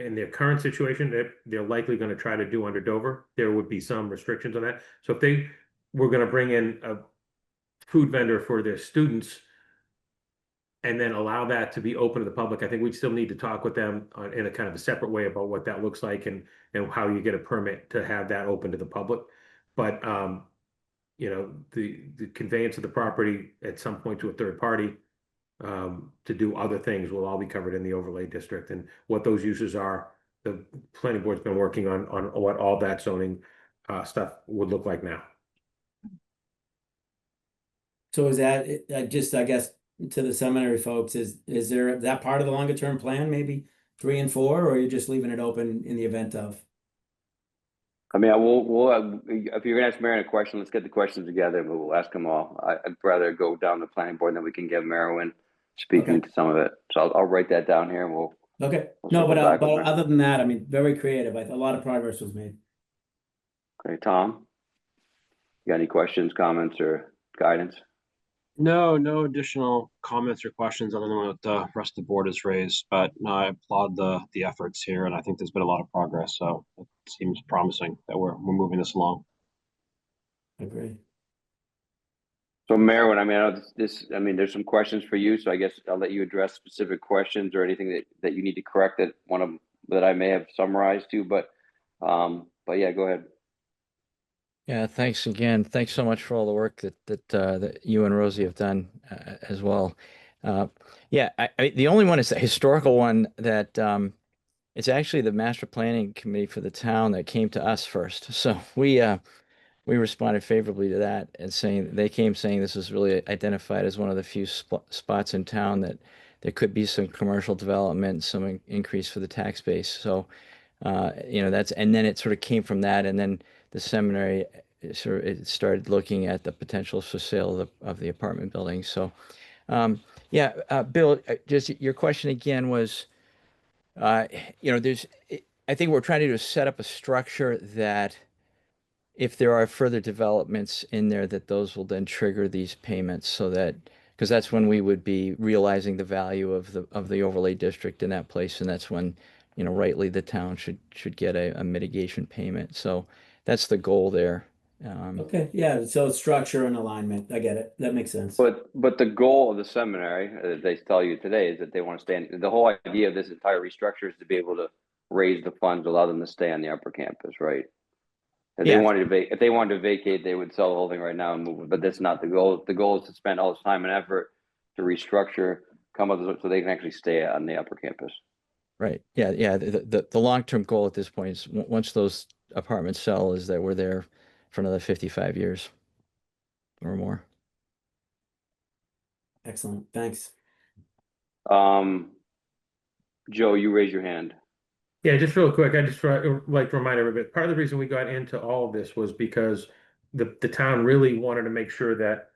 in their current situation, they're likely going to try to do under Dover. There would be some restrictions on that. So if they were going to bring in a food vendor for their students and then allow that to be open to the public, I think we still need to talk with them in a kind of a separate way about what that looks like and how you get a permit to have that open to the public. But the conveyance of the property at some point to a third party to do other things will all be covered in the overlay district, and what those uses are. The planning board's been working on what all that zoning stuff would look like now. So is that just, I guess, to the seminary folks, is there that part of the longer term plan, maybe 3 and 4, or are you just leaving it open in the event of? I mean, we'll if you're gonna ask Marion a question, let's get the questions together, but we'll ask them all. I'd rather go down the planning board, and then we can get Merwin speaking to some of it. So I'll write that down here, and we'll. Okay. We'll No, circle back but with Marion. other than that, I mean, very creative. A lot of progress was made. Okay, Tom, you got any questions, comments, or guidance? No additional comments or questions other than what the rest of the board has raised, but no, I applaud the efforts here, and I think there's been a lot of progress, so it seems promising that we're moving this along. Agree. So Merwin, I mean, there's some questions for you, so I guess I'll let you address specific questions or anything that you need to correct that I may have summarized too, but yeah, go ahead. Yeah, thanks again. Thanks so much for all the work that you and Rosie have done as well. Yeah, the only one is the historical one that it's actually the master planning committee for the town that came to us first. So we responded favorably to that and saying this was really identified as one of the few spots in town that there could be some commercial development, some increase for the tax base. So and then it sort of came from that, and then the seminary it started looking at the potential for sale of the apartment building. So, Bill, just your question again was, I think we're trying to do is set up a structure that if there are further developments in there, that those will then trigger these payments, so that, because that's when we would be realizing the value of the overlay district in that place, and that's when rightly the town should get a mitigation payment. So that's the goal there. Okay, yeah, so structure and alignment, I get it. That makes sense. But the goal of the seminary, they tell you today, is that they want to stay in, the whole idea of this entire restructure is to be able to raise the funds, allow them to stay on the upper campus, right? If Yeah. they wanted to if they wanted to vacate, they would sell the whole thing right now and move it, but that's not the goal. The goal is to spend all this time and effort to restructure, come up with, so they can actually stay on the upper campus. Right. Yeah. Yeah. The long-term goal at this point is once those apartments sell is that we're there for another 55 years or more. Excellent, thanks. Joe, you raise your hand. Yeah, just real quick, I just like to remind everybody, part of the reason we got into all of this was because the town really wanted to make sure that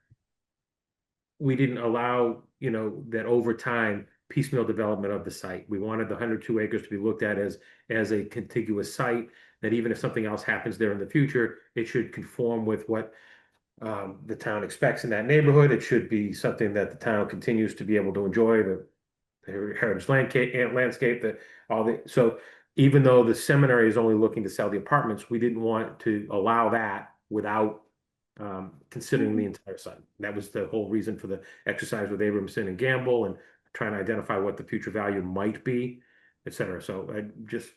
we didn't allow, that over time piecemeal development of the site. We wanted the 102 acres to be looked at as a contiguous site, that even if something else happens there in the future, it should conform with what the town expects in that neighborhood. It should be something that the town continues to be able to enjoy, the heritage landscape, so even though the seminary is only looking to sell the apartments, we didn't want to allow that without considering the entire site. That was the whole reason for the exercise with Abramson and Gamble, and trying to identify what the future value might be, et cetera. So I just.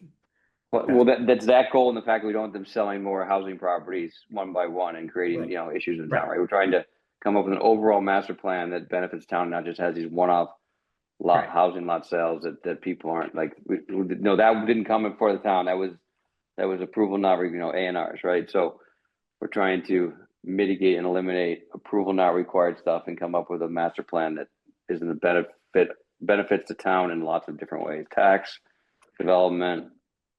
Well, that's that goal, and the fact that we don't want them selling more housing properties one by one and creating, Right. Issues in town, right? We're trying to come up with an overall master plan that benefits town, not just has these one-off Right. housing lot sales that people aren't like, no, that didn't come before the town. That was approval, not, A&Rs, right? So we're trying to mitigate and eliminate approval not required stuff and come up with a master plan that is in the benefits the town in lots of different ways: tax, development,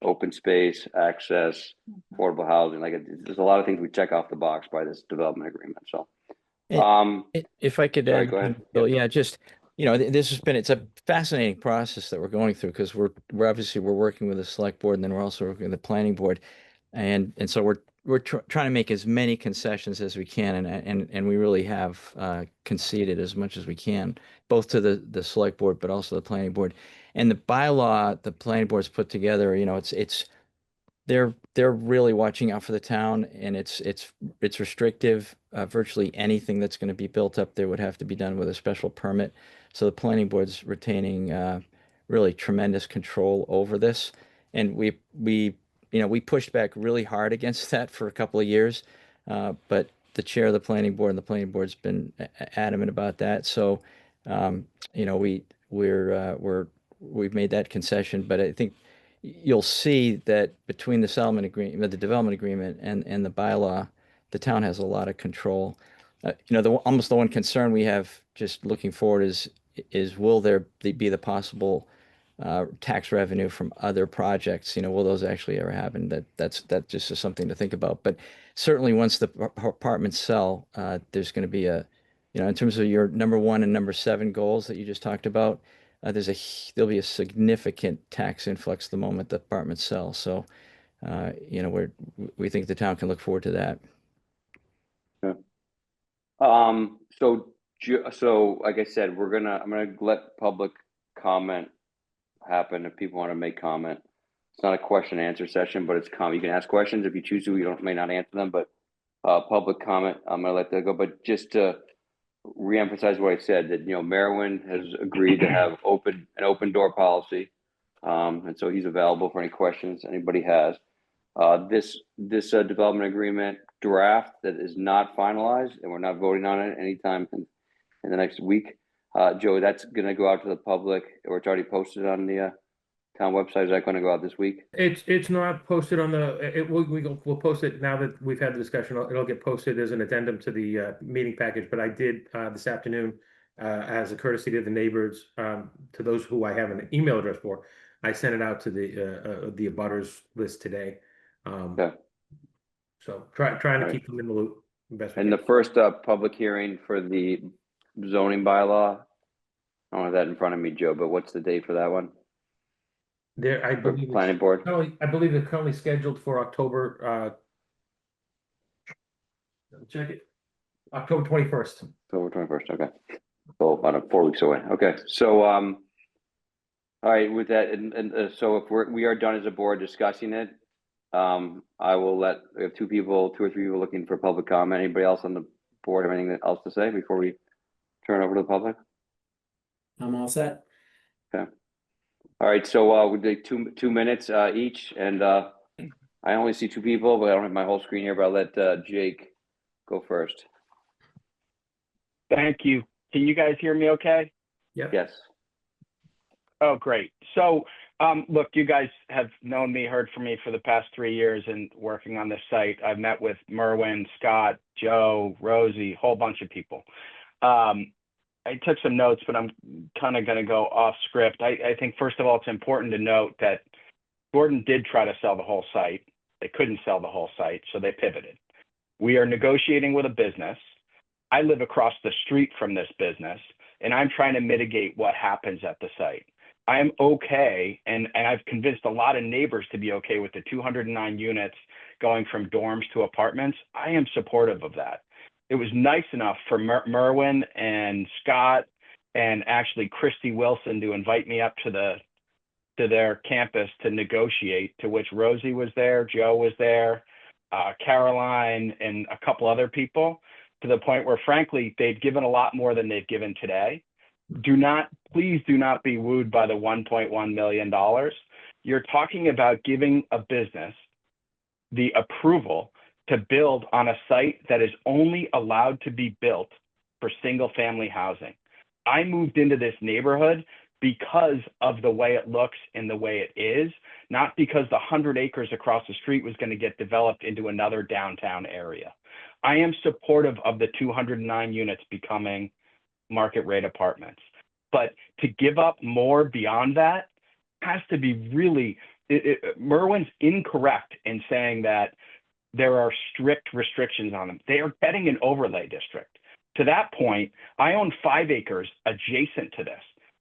open space, access, affordable housing. There's a lot of things we check off the box by this development agreement. So, if I could sorry, add, go ahead. Bill, yeah, just it's a fascinating process that we're going through, because we're obviously working with the select board, and then we're also working with the planning board, and so we're trying to make as many concessions as we can, and we really have conceded as much as we can, both to the select board but also the planning board. And the bylaw the planning board's put together, they're really watching out for the town, and it's restrictive. Virtually anything that's going to be built up there would have to be done with a special permit. So the planning board's retaining really tremendous control over this, and we pushed back really hard against that for a couple of years, but the chair of the planning board and the planning board's been adamant about that. So we've made that concession, but I think you'll see that between the settlement agreement, the development agreement, and the bylaw, the town has a lot of control. Almost the one concern we have just looking forward is will there be the possible tax revenue from other projects? Will those actually ever happen? That just is something to think about. But certainly once the apartments sell, there's going to be in terms of your number 1 and number 7 goals that you just talked about, there'll be a significant tax influx the moment the apartments sell. So, we think the town can look forward to that. Yeah. So like I said, I'm gonna let public comment happen if people want to make comment. It's not a question and answer session, but it's you can ask questions if you choose to. You may not answer them, but public comment, I'm gonna let that go. But just to reemphasize what I said, that Merwin has agreed to have an open door policy, and so he's available for any questions anybody has. This development agreement draft that is not finalized, and we're not voting on it anytime in the next week. Joe, that's going to go out to the public, or it's already posted on the town website. Is that going to go out this week? It's not posted on we'll post it now that we've had the discussion. It'll get posted as an addendum to the meeting package. But I did this afternoon, as a courtesy to the neighbors, to those who I have an email address for, I sent it out to the abutters list today. Okay. So trying to Right. keep them in the loop best we And can. the first public hearing for the zoning bylaw, I don't have that in front of me, Joe, but what's the date for that one? I For believe planning board? I believe they're currently scheduled for October. Check it. October 21st. October 21st. Okay. So about 4 weeks away. Okay. So All right, with that, so if we are done as a board discussing it, I will we have two or three people looking for public comment. Anybody else on the board have anything else to say before we turn it over to the public? I'm all set. All right, so we'll take 2 minutes each, and I only see two people, but I don't have my whole screen here, but I'll let Jake go first. Thank you. Can you guys hear me okay? Yes. Oh, great. So, look, you guys have known me, heard from me for the past 3 years and working on this site. I've met with Merwin, Scott, Joe, Rosie, whole bunch of people. I took some notes, but I'm kind of going to go off script. I think, first of all, it's important to note that Gordon did try to sell the whole site. They couldn't sell the whole site, so they pivoted. We are negotiating with a business. I live across the street from this business, and I'm trying to mitigate what happens at the site. I am okay, and I've convinced a lot of neighbors to be okay with the 209 units going from dorms to apartments. I am supportive of that. It was nice enough for Merwin and Scott and actually Christy Wilson to invite me up to their campus to negotiate, to which Rosie was there, Joe was there, Caroline, and a couple other people, to the point where, frankly, they've given a lot more than they've given today. Please do not be wooed by the $1.1 million. You're talking about giving a business the approval to build on a site that is only allowed to be built for single family housing. I moved into this neighborhood because of the way it looks and the way it is, not because the 100 acres across the street was going to get developed into another downtown area. I am supportive of the 209 units becoming market rate apartments, but to give up more beyond that has to be really, Merwin's incorrect in saying that there are strict restrictions on them. They are getting an overlay district. To that point, I own 5 acres adjacent to this.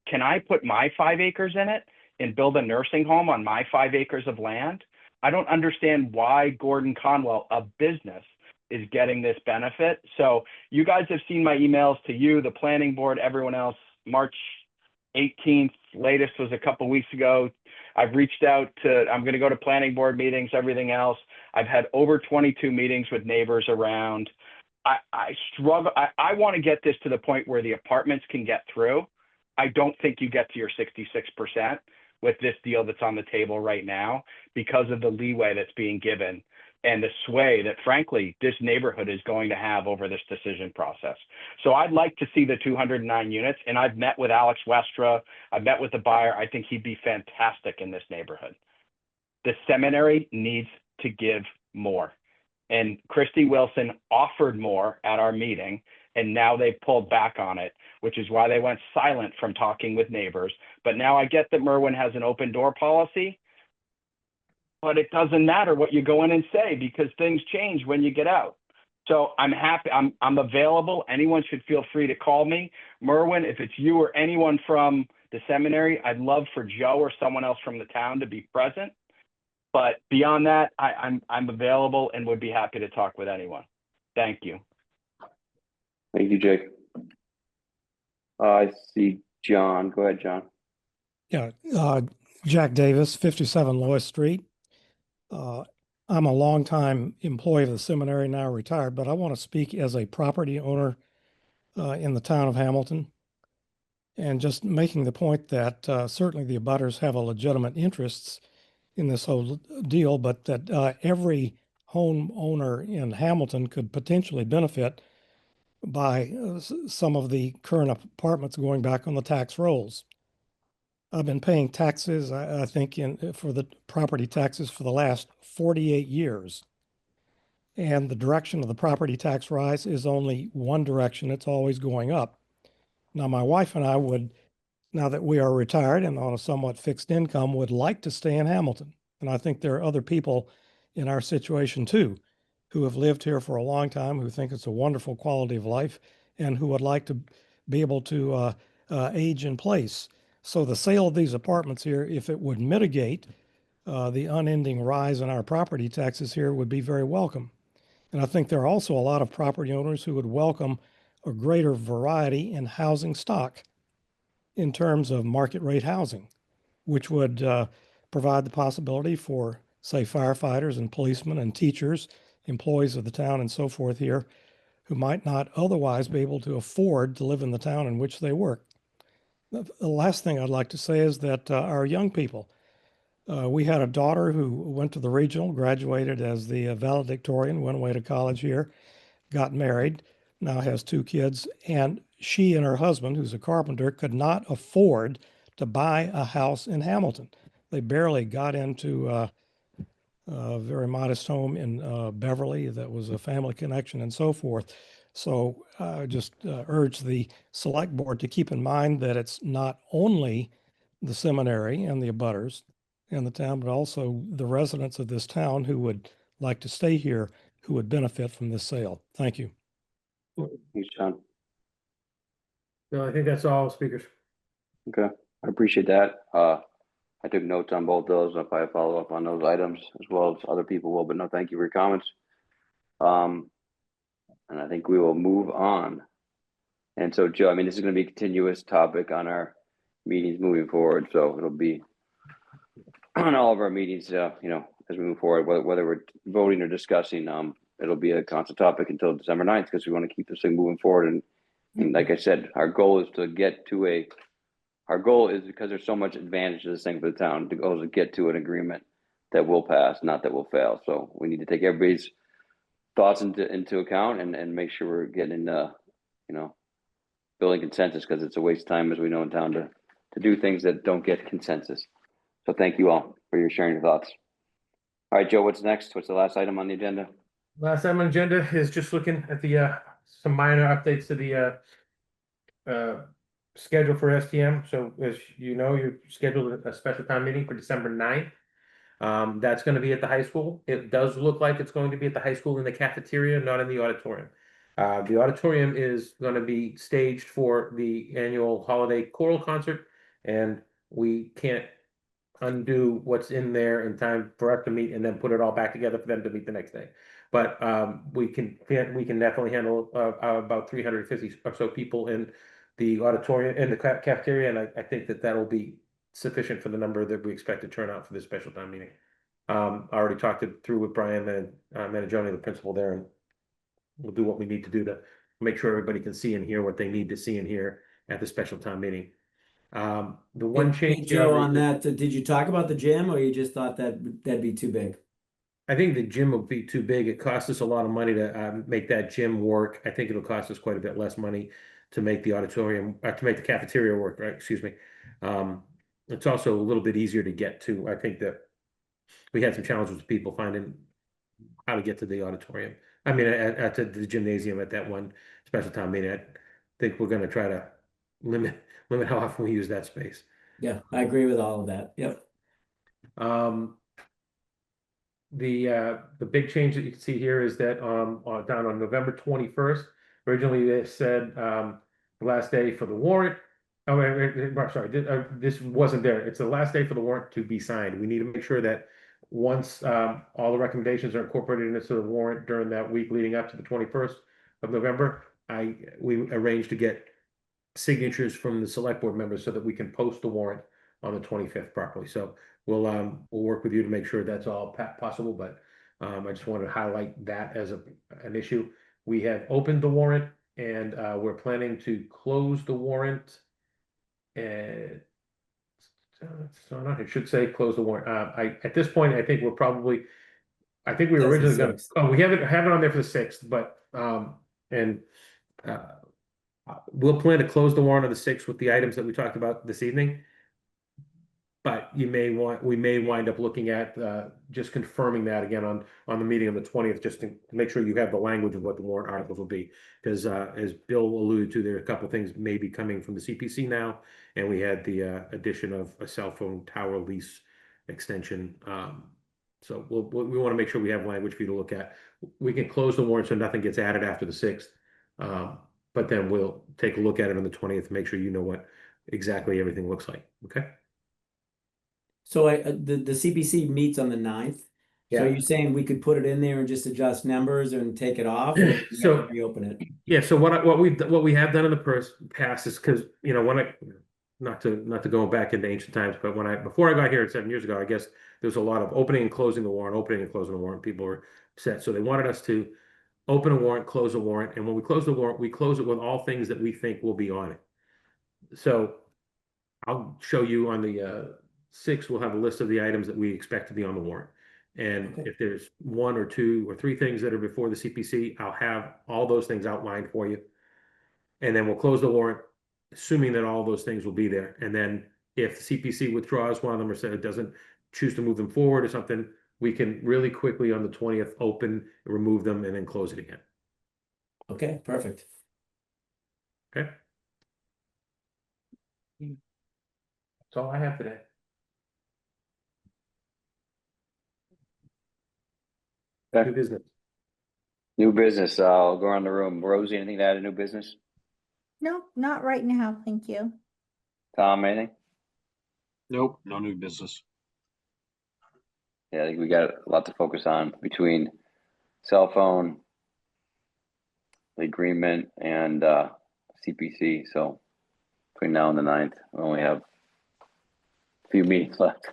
Can I put my 5 acres in it and build a nursing home on my 5 acres of land? I don't understand why Gordon Conwell, a business, is getting this benefit. So you guys have seen my emails to you, the planning board, everyone else. March 18th, latest was a couple weeks ago. I've reached out I'm going to go to planning board meetings, everything else. I've had over 22 meetings with neighbors around. I struggle. I want to get this to the point where the apartments can get through. I don't think you get to your 66% with this deal that's on the table right now because of the leeway that's being given and the sway that, frankly, this neighborhood is going to have over this decision process. So I'd like to see the 209 units, and I've met with Alex Westra. I've met with the buyer. I think he'd be fantastic in this neighborhood. The seminary needs to give more. And Christy Wilson offered more at our meeting, and now they pulled back on it, which is why they went silent from talking with neighbors. But now I get that Merwin has an open door policy, but it doesn't matter what you go in and say because things change when you get out. So I'm happy, I'm available. Anyone should feel free to call me. Merwin, if it's you or anyone from the seminary, I'd love for Joe or someone else from the town to be present. But beyond that, I'm available and would be happy to talk with anyone. Thank you. Thank you, Jake. I see John. Go ahead, John. Yeah, Jack Davis, 57 Lois Street. I'm a longtime employee of the seminary, now retired, but I want to speak as a property owner in the town of Hamilton. And just making the point that certainly the abutters have a legitimate interests in this whole deal, but that every homeowner in Hamilton could potentially benefit by some of the current apartments going back on the tax rolls. I've been paying taxes, I think, for the property taxes for the last 48 years. And the direction of the property tax rise is only one direction. It's always going up. Now, my wife and I would, now that we are retired and on a somewhat fixed income, would like to stay in Hamilton. And I think there are other people in our situation too, who have lived here for a long time, who think it's a wonderful quality of life, and who would like to be able to age in place. So the sale of these apartments here, if it would mitigate the unending rise in our property taxes here, would be very welcome. And I think there are also a lot of property owners who would welcome a greater variety in housing stock in terms of market rate housing. which would provide the possibility for, say, firefighters and policemen and teachers, employees of the town and so forth here, who might not otherwise be able to afford to live in the town in which they work. The last thing I'd like to say is that our young people, we had a daughter who went to the regional, graduated as the valedictorian, went away to college here, got married, now has 2 kids, and she and her husband, who's a carpenter, could not afford to buy a house in Hamilton. They barely got into a very modest home in Beverly that was a family connection and so forth. So just urge the select board to keep in mind that it's not only the seminary and the abutters in the town, but also the residents of this town who would like to stay here, who would benefit from this sale. Thank you. Thanks, John. No, I think that's all speakers. Okay, I appreciate that. I took notes on both those. If I follow up on those items as well as other people will, but no, thank you for your comments. And I think we will move on. And so, Joe, I mean, this is going to be a continuous topic on our meetings moving forward. So it'll be on all of our meetings, you know, as we move forward, whether we're voting or discussing, it'll be a constant topic until December 9th, because we want to keep this thing moving forward. And like I said, our goal is to get to our goal is, because there's so much advantage to this thing for the town, the goal is to get to an agreement that will pass, not that will fail. So we need to take everybody's thoughts into account and make sure we're getting you know, building consensus, because it's a waste of time, as we know in town, to do things that don't get consensus. So thank you all for your sharing your thoughts. All right, Joe, what's next? What's the last item on the agenda? Last item on the agenda is just looking at the some minor updates to the schedule for STM. So as you know, you scheduled a special town meeting for December 9th. That's going to be at the high school. It does look like it's going to be at the high school in the cafeteria, not in the auditorium. The auditorium is going to be staged for the annual holiday choral concert, and we can't undo what's in there in time for us to meet and then put it all back together for them to meet the next day. But we can definitely handle about 350 or so people in the auditorium, in the cafeteria, and I think that will be sufficient for the number that we expect to turn out for this special town meeting. I already talked it through with Brian and Manigione, the principal there, and we'll do what we need to do to make sure everybody can see and hear what they need to see and hear at the special town meeting. The one change, Joe, on that, did you talk about the gym, or you just thought that that'd be too big? I think the gym will be too big. It costs us a lot of money to make that gym work. I think it'll cost us quite a bit less money to make the auditorium, to make the cafeteria work, right? Excuse me. It's also a little bit easier to get to. I think that we had some challenges with people finding how to get to the auditorium. I mean, at the gymnasium at that one special town meeting. I think we're going to try to limit how often we use that space. Yeah, I agree with all of that. Yep. The big change that you can see here is that down on November 21st, originally they said the last day for the warrant. Oh, sorry, this wasn't there. It's the last day for the warrant to be signed. We need to make sure that once all the recommendations are incorporated into the warrant during that week leading up to the 21st of November, we arranged to get signatures from the select board members so that we can post the warrant on the 25th properly. So we'll work with you to make sure that's all possible, but I just wanted to highlight that as an issue. We have opened the warrant, and we're planning to close the warrant. And it should say close the warrant. At this point, I think we were originally going to. We have it on there for the 6th, but we'll plan to close the warrant on the 6th with the items that we talked about this evening. But we may wind up looking at just confirming that again on the meeting on the 20th, just to make sure you have the language of what the warrant articles will be. Because as Bill alluded to, there are a couple of things maybe coming from the CPC now, and we had the addition of a cell phone tower lease extension. So we want to make sure we have language for you to look at. We can close the warrant so nothing gets added after the 6th, but then we'll take a look at it on the 20th to make sure you know what exactly everything looks like. Okay. So the CPC meets on the 9th. Yeah. So you're saying we could put it in there and just adjust numbers and take it off, or So- reopen it? Yeah, so what we have done in the past is, because not to go back into ancient times, but before I got here 7 years ago, I guess there was a lot of opening and closing the warrant, opening and closing the warrant. People were upset. So they wanted us to open a warrant, close a warrant. And when we close the warrant, we close it with all things that we think will be on it. So I'll show you on the 6th, we'll have a list of the items that we expect to be on the warrant. And Okay. if there's 1 or 2 or 3 things that are before the CPC, I'll have all those things outlined for you. And then we'll close the warrant, assuming that all those things will be there. And then if CPC withdraws one of them or said it doesn't choose to move them forward or something, we can really quickly on the 20th open, remove them, and then close it again. Okay, perfect. Okay? That's all I have today. Okay. New business. New business, I'll go around the room. Rosie, anything to add to new business? No, not right now, thank you. Tom, anything? Nope, no new business. Yeah, I think we got a lot to focus on between cell phone, the agreement, and CPC. So between now and the 9th, we only have a few meetings left.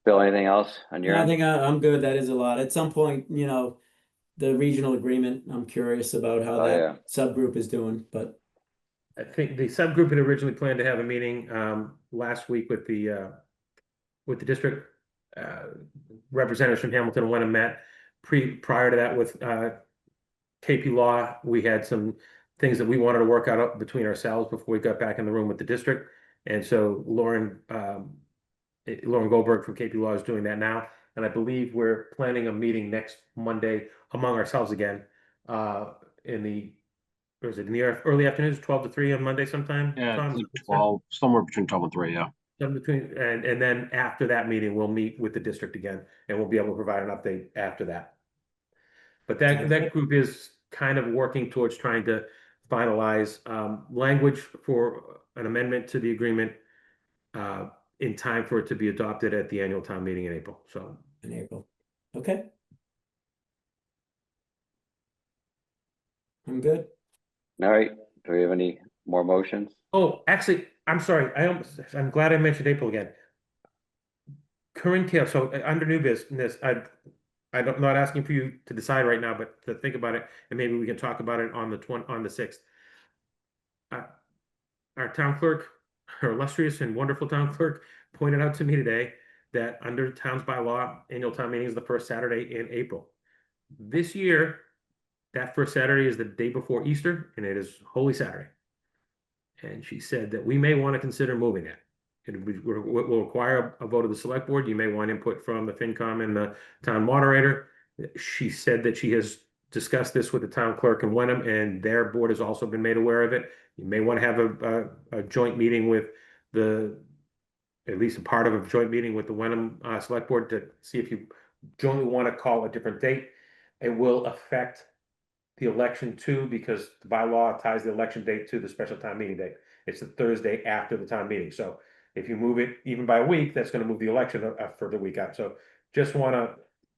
Bill, anything else on your I end? think I'm good. That is a lot. At some point, the regional agreement, I'm curious about how Oh, that yeah. subgroup is doing, but I think the subgroup had originally planned to have a meeting last week with the district representatives from Hamilton and Wenham met. Prior to that with KP Law, we had some things that we wanted to work out between ourselves before we got back in the room with the district. And so Lauren Goldberg from KP Law is doing that now. And I believe we're planning a meeting next Monday among ourselves again in the early afternoons, 12 to 3 on Monday sometime? Yeah, Tom? I think 12, somewhere between 12 and 3, yeah. And then after that meeting, we'll meet with the district again, and we'll be able to provide an update after that. But that group is kind of working towards trying to finalize language for an amendment to the agreement in time for it to be adopted at the annual town meeting in April. So in April. Okay. I'm good. All right. Do we have any more motions? oh, actually, I'm sorry. I'm glad I mentioned April again. Current Care. So under new business, I'm not asking for you to decide right now, but to think about it, and maybe we can talk about it on the 6th. Our town clerk, our illustrious and wonderful town clerk, pointed out to me today that under town's bylaw, annual town meeting is the first Saturday in April. This year, that first Saturday is the day before Easter, and it is Holy Saturday. And she said that we may want to consider moving it. It will require a vote of the select board. You may want input from the FinCom and the town moderator. She said that she has discussed this with the town clerk in Wenham, and their board has also been made aware of it. You may want to have a joint meeting with at least a part of a joint meeting with the Wenham select board to see if you jointly want to call a different date. It will affect the election too, because the bylaw ties the election date to the special town meeting date. It's the Thursday after the town meeting. So if you move it even by a week, that's going to move the election for the week out. So just want to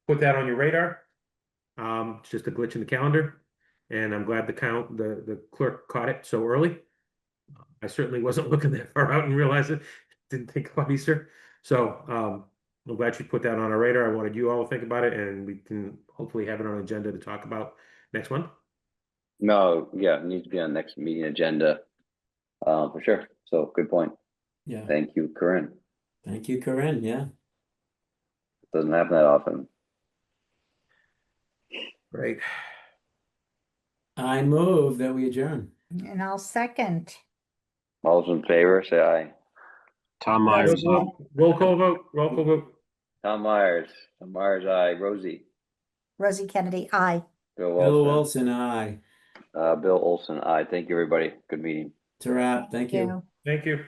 put that on your radar. It's just a glitch in the calendar, and I'm glad the clerk caught it so early. I certainly wasn't looking that far out and realized it. Didn't think about Easter. So I'm glad you put that on our radar. I wanted you all to think about it, and we can hopefully have it on agenda to talk about next month. No, yeah, it needs to be on next meeting agenda for sure. So good point. Yeah. Thank you, Corinne. Thank you, Corinne. Yeah. Doesn't happen that often. Great. I move that we adjourn. And I'll second. All those in favor, say aye. Tom Myers. Roll call vote. Tom Myers, aye. Rosie, Rosie Kennedy, aye. Bill Bill Wilson, Wilson, aye. Bill Olson, aye. Thank you, everybody. Good meeting. To wrap. Thank you. Thank you.